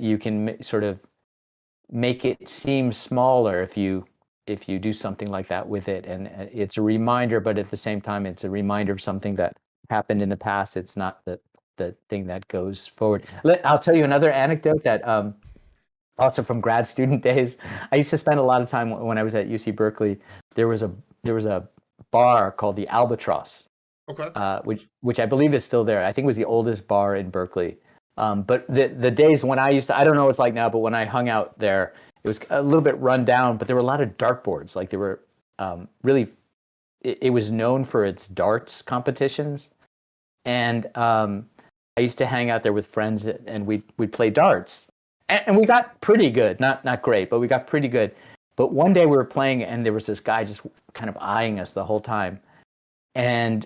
you can sort of make it seem smaller if you do something like that with it. And it's a reminder, but at the same time, it's a reminder of something that happened in the past. It's not the thing that goes forward. I'll tell you another anecdote that also from grad student days. I used to spend a lot of time when I was at UC Berkeley. There was a bar called the Albatross. Okay. Which I believe is still there. I think it was the oldest bar in Berkeley. But the days when I used to, I don't know what it's like now, but when I hung out there, it was a little bit run down, but there were a lot of dartboards. Like there were really, it was known for its darts competitions. And I used to hang out there with friends, and we'd play darts. And we got pretty good, not great, but we got pretty good. But one day we were playing, and there was this guy just kind of eyeing us the whole time. And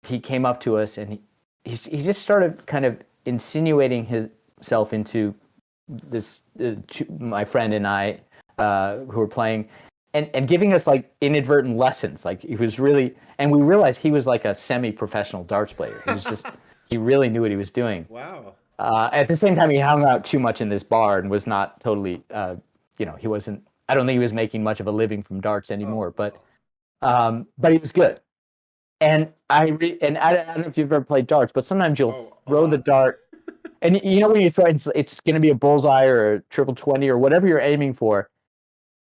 he came up to us, and he just started kind of insinuating himself into this my friend and I who were playing, and giving us like inadvertent lessons. Like he was really, and we realized he was like a semi-professional darts player. He was just he really knew what he was doing. Wow. At the same time, he hung out too much in this bar and was not totally, he wasn't. I don't think he was making much of a living from darts anymore. But he was good. And I don't know if you've ever played darts, but sometimes you'll throw the dart, and when you throw it's going to be a bullseye or a triple 20 or whatever you're aiming for,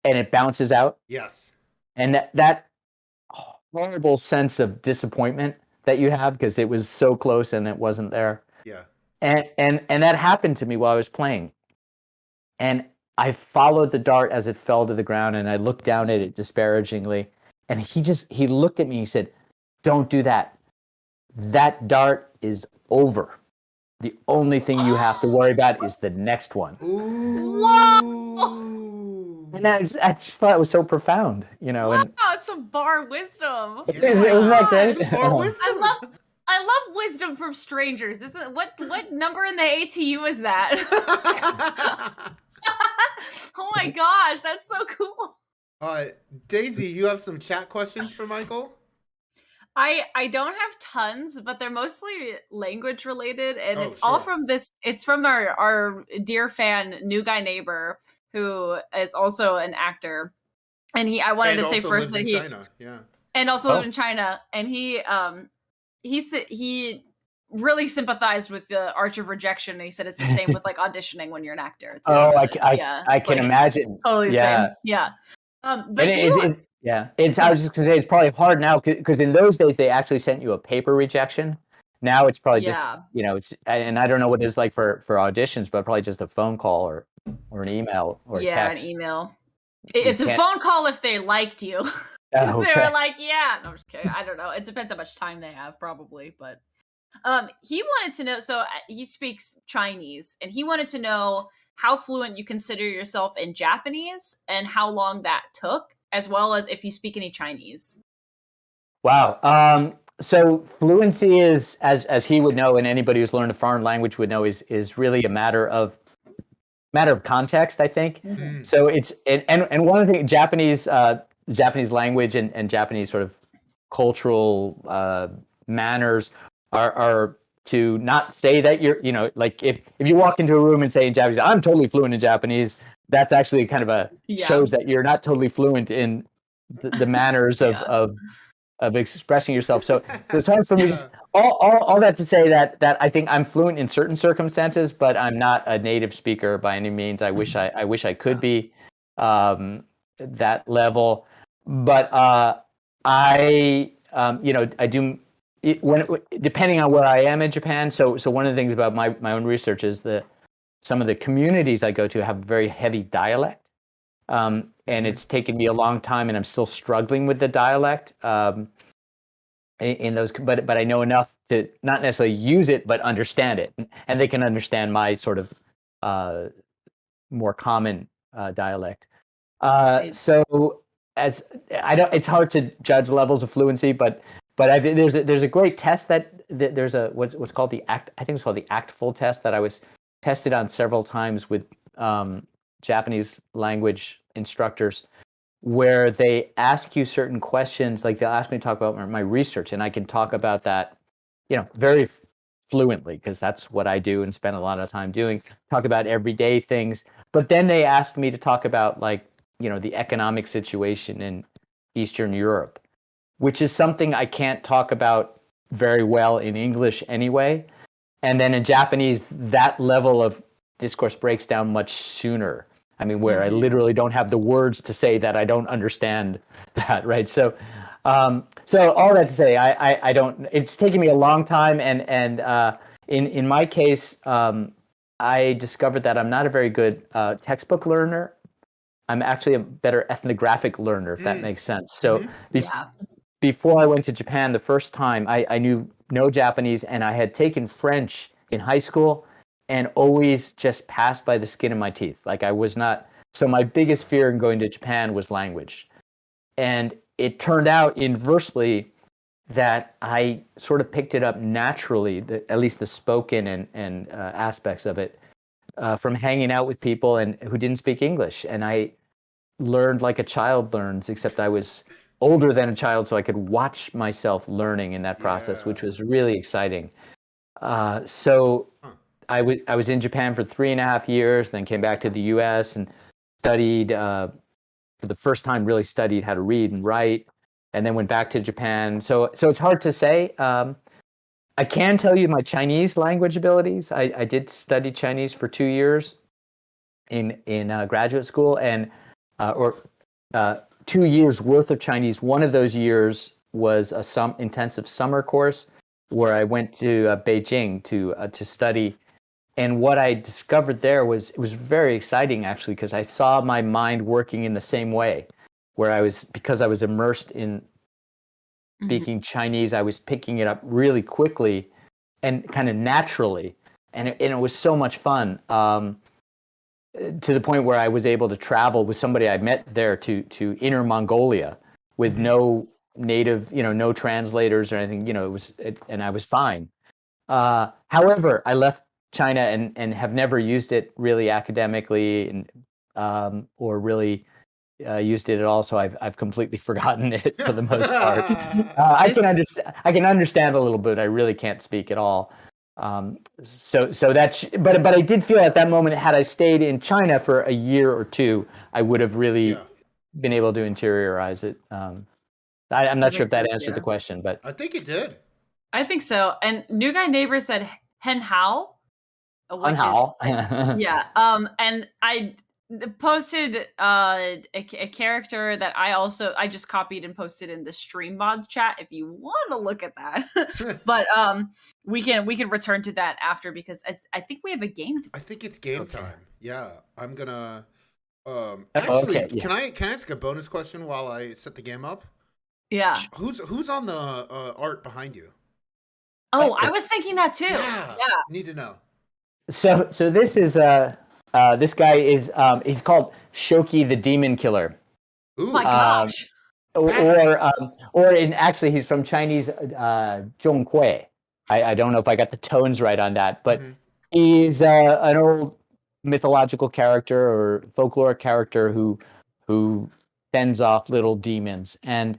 and it bounces out. Yes. And that horrible sense of disappointment that you have because it was so close and it wasn't there. Yeah. And that happened to me while I was playing. And I followed the dart as it fell to the ground, and I looked down at it disparagingly. And he looked at me and he said, "Don't do that. That dart is over. The only thing you have to worry about is the next one." Ooh. And I just thought it was so profound, you know. Wow, And it's some bar wisdom. it was that great. More wisdom. I love wisdom from strangers. What number in the ATU is that? Oh my gosh, that's so cool. Daisy, you have some chat questions for Michael? I don't have tons, but they're mostly language related, and it's sure. all from this. It's from our dear fan, New Guy Neighbor, who is also an actor. And I wanted to say first that China. Yeah. And also lived in China, and he really sympathized with the Arch of Rejection, and he said it's the same with like auditioning when you're an actor. It's I can imagine. Totally the same. Yeah. But I was just gonna say it's probably hard now because in those days they actually sent you a paper rejection. Now it's probably just it's, and I don't know what it's like for auditions, but probably just a phone call or an email or a text. An email. It's a phone call if they liked you. Oh, okay. They were like, yeah. No, I'm just kidding. I don't know. It depends how much time they have, probably. But he wanted to know. So he speaks Chinese, and he wanted to know how fluent you consider yourself in Japanese and how long that took, as well as if you speak any Chinese. Wow. So fluency is, as he would know, and anybody who's learned a foreign language would know, is really a matter of context, I think. Mm-hmm. So it's and one of the things, Japanese language and Japanese sort of cultural manners are to not say that you're, like if you walk into a room and say in Japanese, "I'm totally fluent in Japanese," that's actually kind of shows that you're not totally fluent in the manners of expressing yourself. So it's hard for me. All that to say that I think I'm fluent in certain circumstances, but I'm not a native speaker by any means. I wish I could be that level, but I do. Depending on where I am in Japan. So one of the things about my own research is that some of the communities I go to have very heavy dialect, and it's taken me a long time, and I'm still struggling with the dialect in those. But I know enough to not necessarily use it, but understand it, and they can understand my sort of more common dialect. So as I don't, it's hard to judge levels of fluency, but there's a great test that there's a what's called the ACT. I think it's called the ACTful test that I was tested on several times with Japanese language instructors, where they ask you certain questions. Like they'll ask me to talk about my research, and I can talk about that, very fluently because that's what I do and spend a lot of time doing. Talk about everyday things, but then they asked me to talk about the economic situation in Eastern Europe, which is something I can't talk about very well in English anyway. And then in Japanese, that level of discourse breaks down much sooner. I mean, where I literally don't have the words to say that I don't understand that, right? So all that to say, I don't. It's taken me a long time, and in my case, I discovered that I'm not a very good textbook learner. I'm actually a better ethnographic learner, if that makes sense. So before I went to Japan the first time, I knew no Japanese, and I had taken French in high school and always just passed by the skin of my teeth. Like I was not. So my biggest fear in going to Japan was language. And it turned out inversely that I sort of picked it up naturally, at least the spoken and aspects of it, from hanging out with people who didn't speak English. And I learned like a child learns, except I was older than a child, so I could watch myself learning in that process, which was really exciting. So I was in Japan for 3.5 years, then came back to the U.S. and studied, for the first time, really studied how to read and write, and then went back to Japan. So it's hard to say. I can tell you my Chinese language abilities. I did study Chinese for 2 years in graduate school, and 2 years worth of Chinese. One of those years was a intensive summer course where I went to Beijing to study. And what I discovered there was very exciting, actually, because I saw my mind working in the same way. where because I was immersed in speaking Chinese, I was picking it up really quickly and kind of naturally. And it was so much fun, to the point where I was able to travel with somebody I met there to Inner Mongolia with no native, no translators or anything, and I was fine. However, I left China and have never used it really academically or really used it at all. So I've completely forgotten it for the most part. I can understand a little bit. I really can't speak at all. So that's, but I did feel at that moment, had I stayed in China for a year or two, I would have really been able to interiorize it. I'm not sure if that answered the question, but I think it did. I think so. And New Guy Neighbor said Hen Hao, which Hao. yeah. And I posted a character that I just copied and posted in the stream mods chat if you want to look at that. But we can return to that after, because I think we have a game to play. I think it's game time. Yeah, I'm gonna can I ask a bonus question while I set the game up? Yeah. Who's on the art behind you? Oh, I was thinking that too. Yeah. Need to know. So this is this guy is he's called Shoki the Demon Killer. Ooh. My gosh. Actually he's from Chinese Zhonghui. I don't know if I got the tones right on that, but he's an old mythological character or folklore character who fends off little demons. And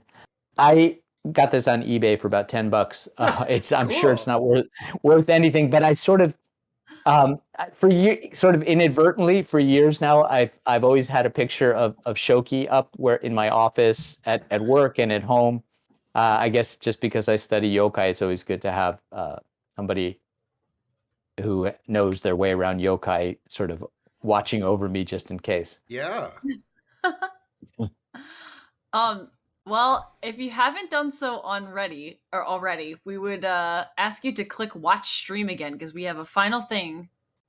I got this on eBay for about $10. I'm cool. Sure it's not worth anything, but I sort of sort of inadvertently for years now, I've always had a picture of Shoki up where in my office, at work, and at home. I guess just because I study yokai, it's always good to have somebody who knows their way around yokai sort of watching over me just in case. Yeah. Well, if you haven't done so already, we would ask you to click watch stream again, because we have a final thing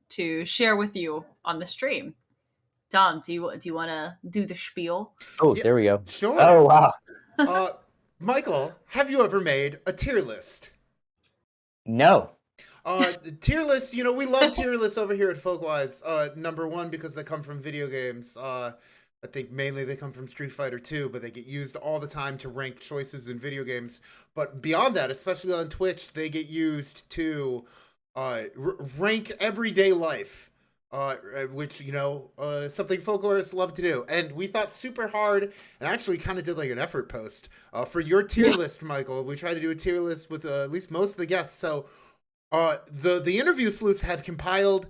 to share with you on the stream. Tom, do you want to do the spiel? Oh, there we go. Sure. Oh, wow. Michael, have you ever made a tier list? No. Tier lists, we love tier lists over here at Folkwise. Number one, because they come from video games. I think mainly they come from Street Fighter 2, but they get used all the time to rank choices in video games. But beyond that, especially on Twitch, they get used to rank everyday life, which, something folklorists love to do. And we thought super hard, and actually kind of did like an effort post for your tier list, Michael. We tried to do a tier list with at least most of the guests. So the interview sleuths have compiled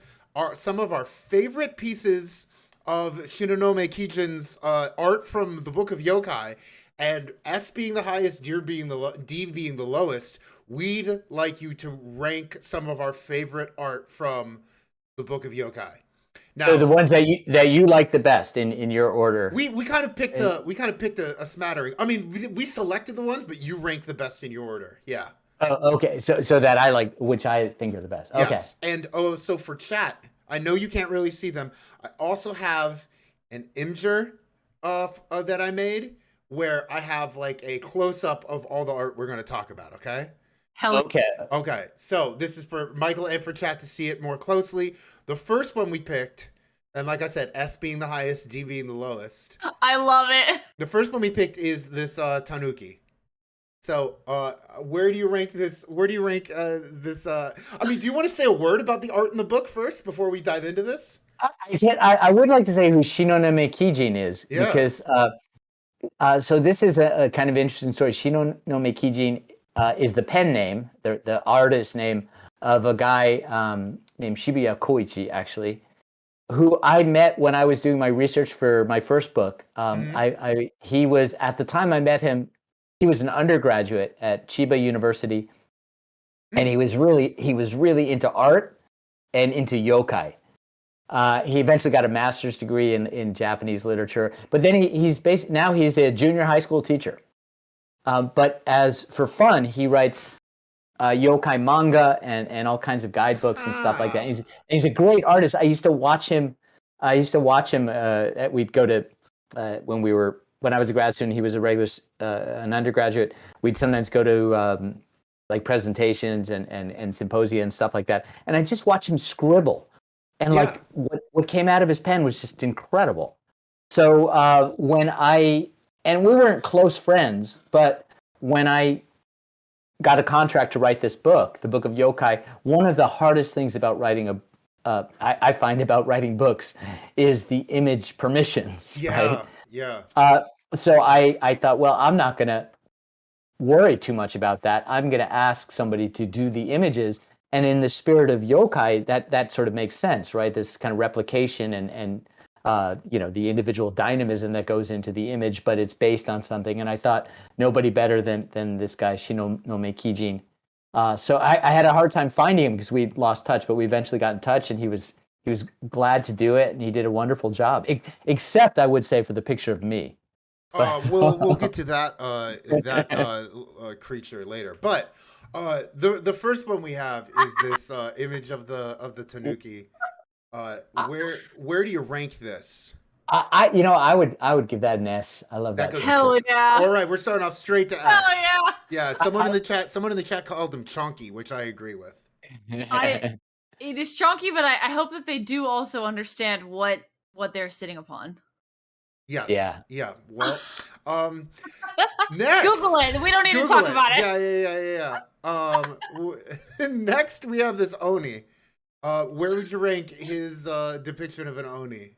some of our favorite pieces of Shinonome Kijin's art from the Book of Yokai, and S being the highest, D being the lowest. We'd like you to rank some of our favorite art from the Book of Yokai. Now, so the ones that you like the best in your order. We kind of picked a smattering. I mean, we selected the ones, but you ranked the best in your order. Yeah. Oh, okay. So that I like, which I think are the best. Okay. Yes. And so for chat, I know you can't really see them. I also have an Imagery that I made where I have like a close up of all the art we're going to talk about. Okay. Okay. So this is for Michael and for chat to see it more closely. The first one we picked, and like I said, S being the highest, D being the lowest. I love it. The first one we picked is this Tanuki. So, where do you rank this? Where do you rank this? I mean, do you want to say a word about the art in the book first before we dive into this? I would like to say who Shinonome Kijin is, because so this is a kind of interesting story. Shinonome Kijin is the pen name, the artist name of a guy named Shibuya Koichi, actually, who I met when I was doing my research for my first book. He was, at the time I met him, he was an undergraduate at Chiba University, and he was really into art and into yokai. He eventually got a master's degree in Japanese literature, but then now he's a junior high school teacher. But as for fun, he writes yokai manga and all kinds of guidebooks and stuff like that. He's a great artist. I used to watch him. We'd go to when we were when I was a grad student, he was a regular, an undergraduate. We'd sometimes go to like presentations and symposia and stuff like that. And I just watch him scribble. And Yeah. like what came out of his pen was just incredible. So and we weren't close friends, but when I got a contract to write this book, the Book of Yokai, one of the hardest things about writing I find about writing books is the image permissions. Yeah, right? yeah. So I thought, well, I'm not going to worry too much about that. I'm going to ask somebody to do the images. And in the spirit of yokai, that sort of makes sense, right? This kind of replication and the individual dynamism that goes into the image, but it's based on something. And I thought nobody better than this guy, Shinonome Kijin. So I had a hard time finding him because we lost touch, but we eventually got in touch, and he was glad to do it, and he did a wonderful job. Except, I would say, for the picture of me. We'll get to that creature later. But the first one we have is this image of the tanuki. Where do you rank this? I would give that an S. I love that. Hell yeah! All right, we're starting off straight to S. Hell yeah! Yeah, someone in the chat called him chonky, which I agree with. It is chonky, but I hope that they do also understand what they're sitting upon. Yes. Yeah. Well, next. Google it. We don't need to talk about it. Yeah. Next, we have this oni. Where would you rank his depiction of an oni?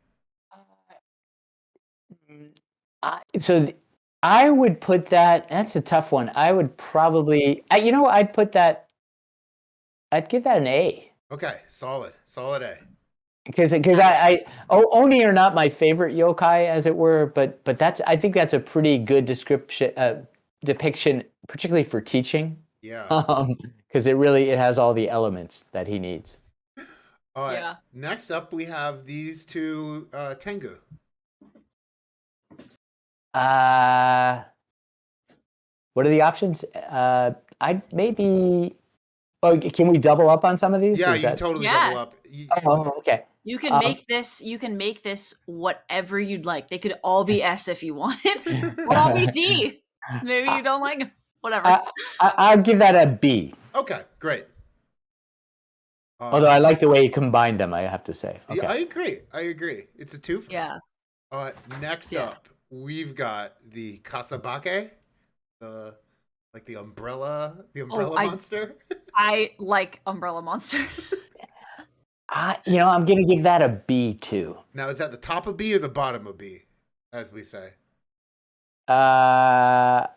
So I would put that. That's a tough one. I would probably. I'd give that an A. Okay, solid A. Because oni are not my favorite yokai, as it were, but I think that's a pretty good depiction, particularly for teaching. Yeah. Because it has all the elements that he needs. Yeah. Next up, we have these two tengu. What are the options? I'd maybe. Oh, can we double up on some of these? Yeah, you can totally double up. Okay. You can make this. You can make this whatever you'd like. They could all be S if you wanted, or all be D. Maybe you don't like them. Whatever. I'll give that a B. Okay, great. Although I like the way you combined them, I have to say. Okay. Yeah, I agree. It's a two. Yeah. Next up, we've got the kasabake, the umbrella monster. I like umbrella monster. I'm gonna give that a B too. Now, is that the top of B or the bottom of B, as we say? Bottom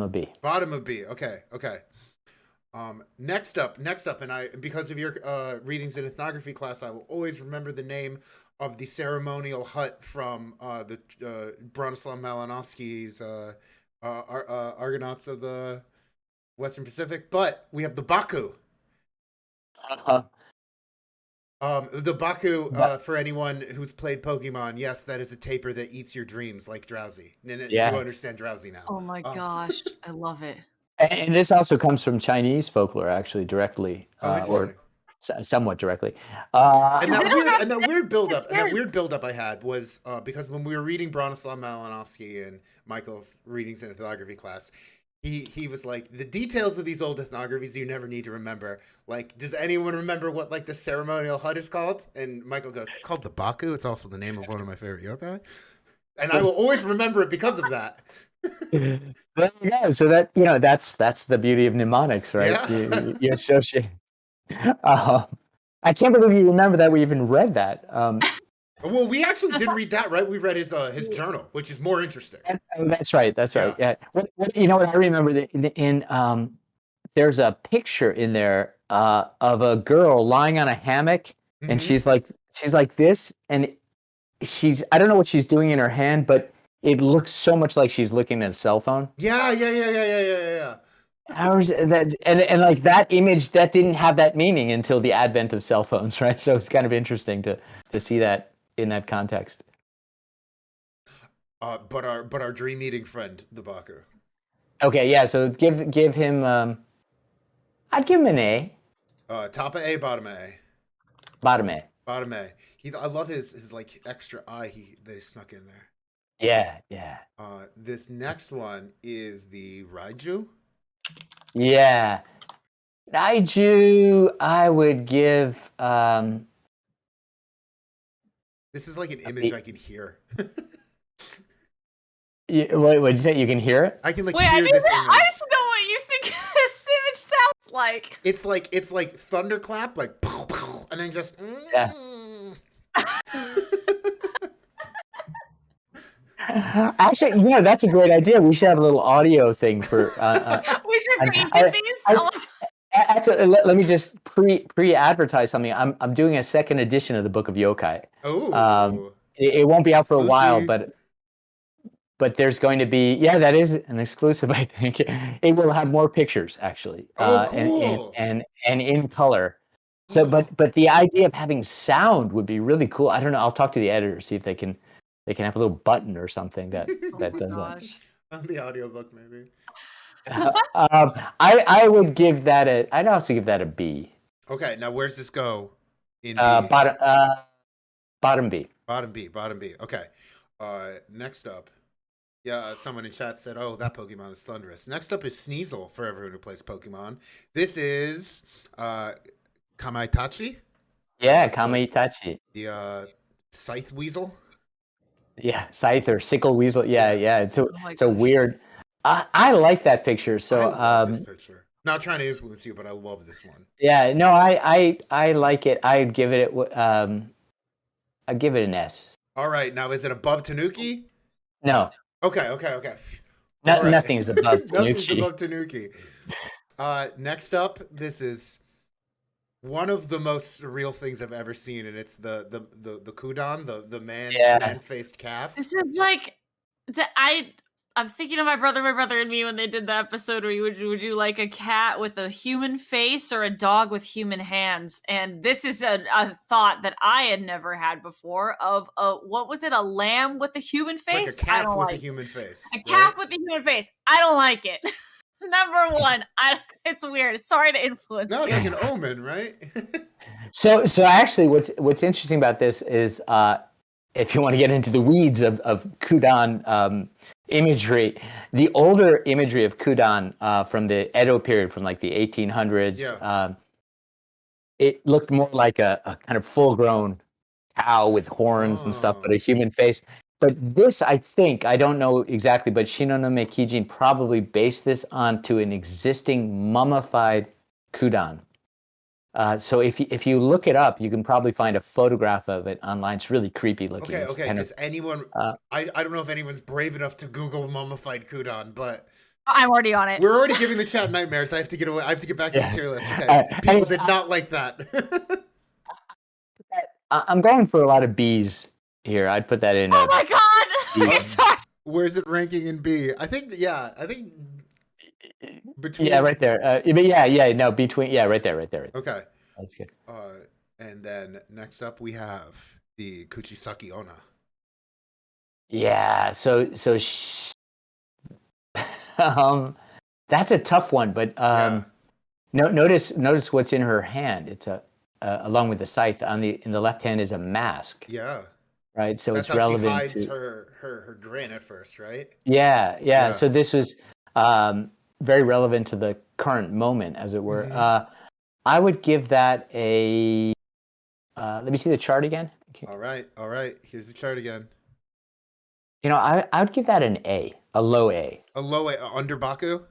of B. Bottom of B. Okay. Next up, and because of your readings in ethnography class, I will always remember the name of the ceremonial hut from the Bronislaw Malinowski's Argonauts of the Western Pacific. But we have the Baku. The Baku, for anyone who's played Pokemon, yes, that is a taper that eats your dreams like Drowsy. You understand Drowsy now. Oh my gosh, I love it. And this also comes from Chinese folklore, actually, directly, or somewhat directly. And that weird buildup I had was because when we were reading Bronislaw Malinowski and Michael's readings in ethnography class, he was like, the details of these old ethnographies you never need to remember. Like, does anyone remember what like the ceremonial hut is called? And Michael goes, it's called the Baku. It's also the name of one of my favorite yokai. And I will always remember it because of that. Yeah, so that's the beauty of mnemonics, right? Yeah. You associate. I can't believe you remember that we even read that. Well, we actually did read that, right? We read his journal, which is more interesting. That's right. Yeah. What I remember there's a picture in there of a girl lying on a hammock, and she's like this, and I don't know what she's doing in her hand, but it looks so much like she's looking at a cell phone. Yeah. Ours that and like that image that didn't have that meaning until the advent of cell phones, right? So it's kind of interesting to see that in that context. But our dream eating friend, the Baku. Okay, yeah. So give him. I'd give him an A. Top of A, bottom of A. Bottom A. Bottom A. I love his like extra eye they snuck in there. Yeah, yeah. This next one is the Raiju. Yeah. Naiju, I would give This is like an image I can hear. what'd you say? You can hear it? I can like Wait, hear this I image. need to know what you think this image sounds like. It's like thunderclap, like and then just Yeah. Actually, that's a great idea. We should have a little audio thing for. We should paint these. Actually, let me just pre-advertise something. I'm doing a second edition of the Book of Yokai. Oh. It won't be out for a while, Exclusive. but there's going to be, that is an exclusive, I think. It will have more pictures actually, cool. and in color. So, but the idea of having sound would be really cool. I don't know. I'll talk to the editor, see if they can have a little button or something that does that. On the audiobook, maybe. I would give that I'd also give that a B. Okay, now where's this go? In B? Bottom B. Bottom B. Okay. Next up. Yeah, someone in chat said, "Oh, that Pokemon is thunderous." Next up is Sneasel for everyone who plays Pokemon. This is Kamaitachi. Yeah, Kamaitachi. The Scythe Weasel. Yeah, Scythe or Sickle Weasel. Yeah. It's a weird. I like that picture. So I love this picture. Not trying to influence you, but I love this one. Yeah, no, I like it. I'd give it I'd give it an S. All right, now is it above Tanuki? No. Okay. Nothing is above Tanuki. Nothing's above Tanuki. Next up, this is one of the most surreal things I've ever seen, and it's the Kudan, the man-faced calf. This is like I'm thinking of my brother and me when they did the episode where would you like a cat with a human face or a dog with human hands? And this is a thought that I had never had before of what was it? A lamb with a human face? Like a calf with a human face. A calf with a human face. I don't like it. Number one, it's weird. Sorry to influence. No, it's like an omen, right? So actually, what's interesting about this is if you want to get into the weeds of Kudan imagery, the older imagery of Kudan from the Edo period, from like the 1800s, it looked more like a kind of full-grown cow with horns and stuff, but a human face. But this, I think, I don't know exactly, but Shinonome Kijin probably based this onto an existing mummified Kudan. So if you look it up, you can probably find a photograph of it online. It's really creepy looking. Okay. Does anyone? I don't know if anyone's brave enough to Google mummified Kudan, but I'm already on it. We're already giving the chat nightmares. I have to get away. I have to get back to the tier list. Okay. People did not like that. I'm going for a lot of B's here. I'd put that in. Oh my god! Okay, sorry. Where's it ranking in B? I think between. Yeah, right there. No, between. Yeah, right there. Okay. That's good. And then next up we have the Kuchisaki Onna. Yeah. So that's a tough one, but notice what's in her hand. It's along with the scythe in the left hand is a mask. Yeah. Right. So that's it's relevant. She hides her grin at first, right? Yeah. So this was very relevant to the current moment, as it were. Mm-hmm. I would give that a. Let me see the chart again. All right. Here's the chart again. I would give that an A, a low A. A low A, under Baku?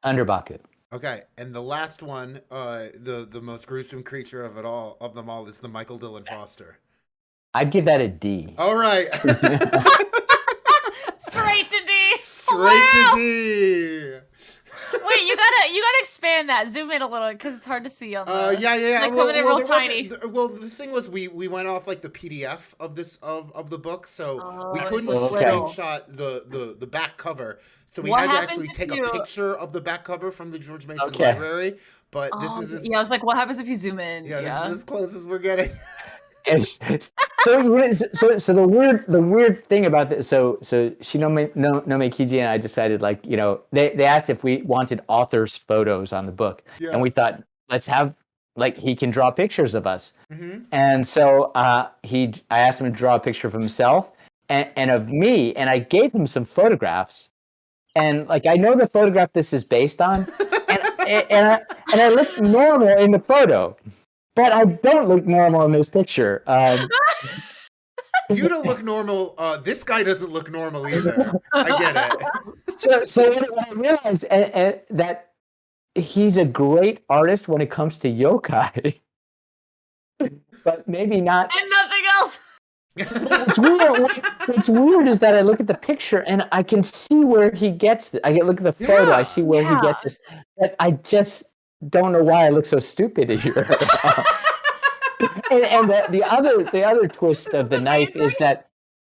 Under Baku. Okay, and the last one, the most gruesome creature of them all is the Michael Dillon Foster. I'd give that a D. All right. Straight to D. Straight to D. Wait, you gotta expand that. Zoom in a little because it's hard to see on the. Yeah. Like coming in real tiny. The thing was, we went off like the PDF of this of the book, so we couldn't little. screenshot the back cover. So we had to actually take a picture of the back cover from the George Mason Library. But this is I was like, what happens if you zoom in? Yeah, this is as close as we're getting. Yes. So the weird thing about this, so Shinonome Kiji and I decided, they asked if we wanted authors' photos on the book, and we thought, let's have like he can draw pictures of us. Mm-hmm. And so I asked him to draw a picture of himself and of me, and I gave him some photographs. And like I know the photograph this is based on, and I look normal in the photo, but I don't look normal in this picture. You don't look normal. This guy doesn't look normal either. I get it. So when I realized that he's a great artist when it comes to yokai, but maybe not. And nothing else. What's weird is that I look at the picture and I can see where he gets it. I look at the photo, I see where he gets this, but I just don't know why I look so stupid here. and the other twist of the knife is that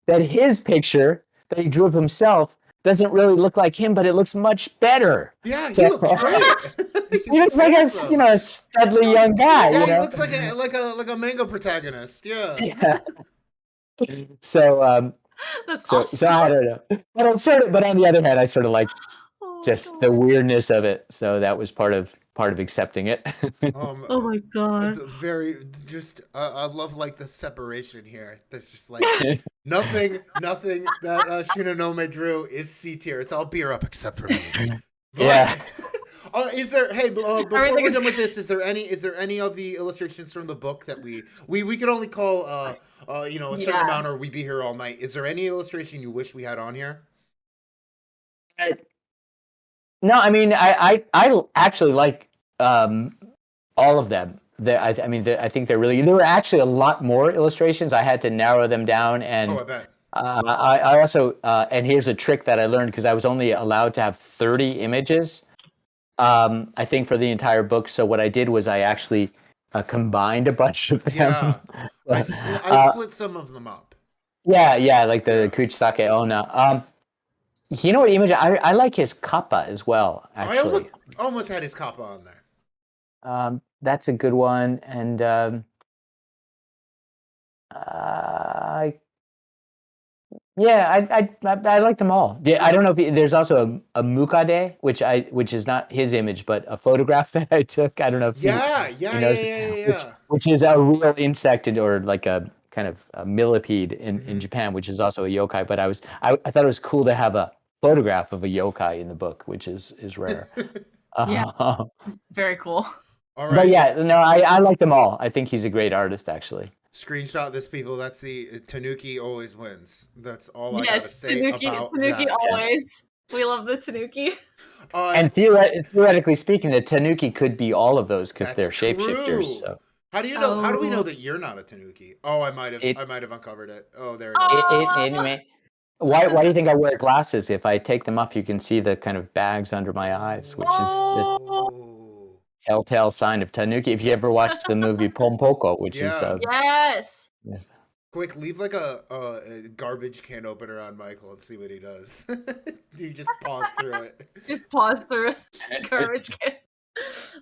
his picture that he drew of himself doesn't really look like him, but it looks much better. Yeah, he looks great. He looks like a studly young guy. Yeah, you know? He looks like a manga protagonist. Yeah. So That's awesome. So I don't know, but on the other hand, I sort of like just the weirdness of it. So that was part of accepting it. Oh my god! I love like the separation here. There's just like nothing that Shinonome drew is C tier. It's all beer up except for me. But, yeah. Is there? Hey, before we're done with this, is there any of the illustrations from the book that we could only call a certain amount, or we'd be here all night? Is there any illustration you wish we had on here? No, I mean I actually like all of them. I think they're really. There were actually a lot more illustrations. I had to narrow them down, and I bet. I also and here's a trick that I learned because I was only allowed to have 30 images. I think for the entire book. So what I did was I actually combined a bunch of them. Yeah, I split some of them up. Yeah, like the Kuchisake Onna. You know what image? I like his kappa as well. Actually, I almost had his kappa on there. That's a good one, and I like them all. Yeah, I don't know if there's also a mukade, which is not his image, but a photograph that I took. I don't know if yeah. Which is a real insect or like a kind of a millipede in Japan, which is also a yokai. But I thought it was cool to have a photograph of a yokai in the book, which is rare. Yeah, very cool. All right. But yeah, no, I like them all. I think he's a great artist, actually. Screenshot this, people. That's the Tanuki always wins. That's all I gotta say about Tanuki that. always. We love the Tanuki. And theoretically speaking, the Tanuki could be all of those because they're shapeshifters. So. How do you know? How do we know that you're not a Tanuki? Oh, I might have uncovered it. Oh, there it is. Why do you think I wear glasses? If I take them off, you can see the kind of bags under my eyes, which is the telltale sign of Tanuki. If you ever watched the movie Pompoko, which is yes. Quick, leave like a garbage can opener on Michael and see what he does. Do you just pause through it? Just pause through it. Garbage can.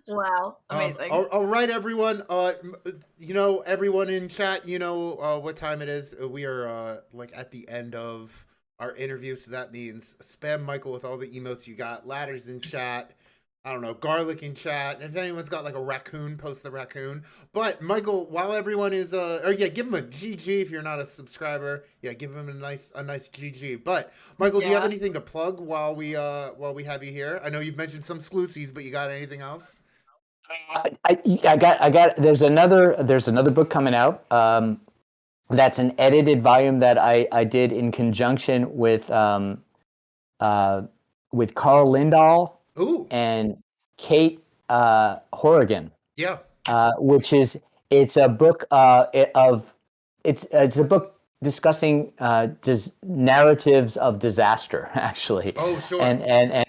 Wow, amazing. All right, everyone. Everyone in chat, what time it is. We are like at the end of our interview, so that means spam Michael with all the emotes you got. Ladders in chat. I don't know, garlic in chat. If anyone's got like a raccoon, post the raccoon. But Michael, while everyone is give him a GG if you're not a subscriber. Yeah, give him a nice GG. But Michael, do you have anything to plug while we have you here? I know you've mentioned some exclusives, but you got anything else? I got there's another book coming out. That's an edited volume that I did in conjunction with Carl Lindahl. Ooh. And Kate Horrigan. Yeah. It's a book it's a book discussing narratives of disaster, actually. Oh, sure. And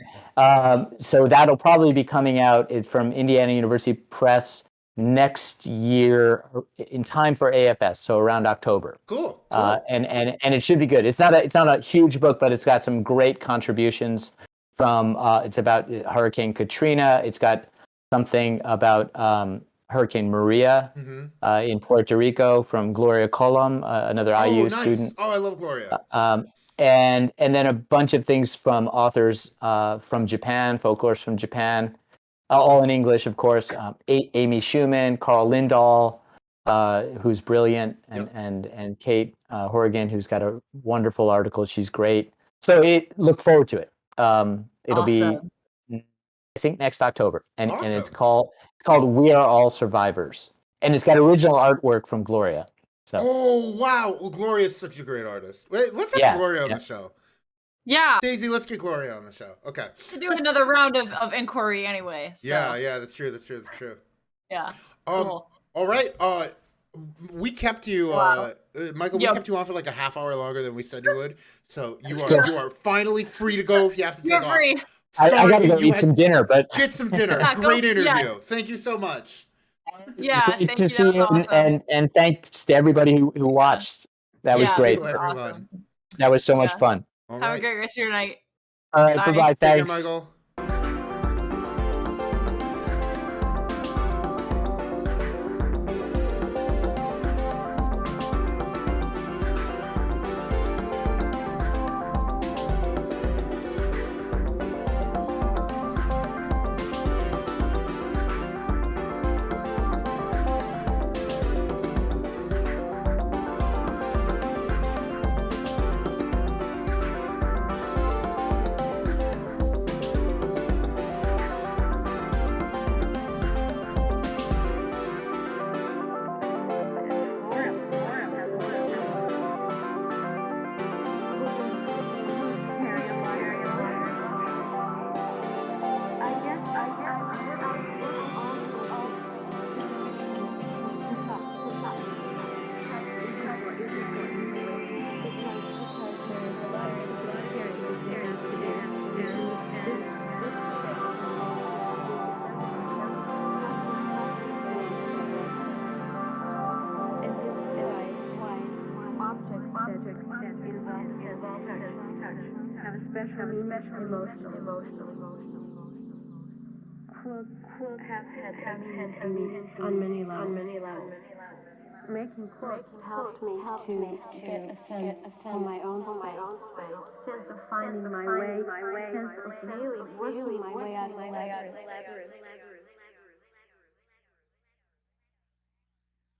so that'll probably be coming out. It's from Indiana University Press next year in time for AFS, so around October. Cool. And it should be good. It's not a huge book, but it's got some great contributions. It's about Hurricane Katrina. It's got something about Hurricane Maria in Puerto Rico from Gloria Colom, another IU student. Oh, I love Gloria. And then a bunch of things from authors from Japan, folklorists from Japan. all in English, of course. Amy Schumann, Carl Lindahl, who's brilliant, and Kate Horrigan, who's got a wonderful article. She's great. So look forward to it. It'll be, I think, next October, and it's called We Are All Survivors, and it's got original artwork from Gloria. So. Oh wow, well, Gloria's such a great artist. Wait, let's have Gloria on the show. Yeah, Daisy, let's get Gloria on the show. Okay. To do another round of inquiry anyway. So. Yeah, that's true. Yeah. Cool. All right. We kept you, Michael. We kept you on for like a half hour longer than we said you would. So you are finally free to go if you have to take off. You're free. I gotta go eat some dinner, but get some dinner. Great interview. Yeah. Thank you so much. Yeah, great to see you, awesome. and thanks to everybody who watched. That was great. Awesome. That was so much fun. All Have a great rest of your night. All right, bye-bye. Thanks. Take care, Michael. Quilts have had meaning on many levels. Making quilts helped me to get a sense of my own space, sense of finding my way, sense of really working my way out of the labyrinth.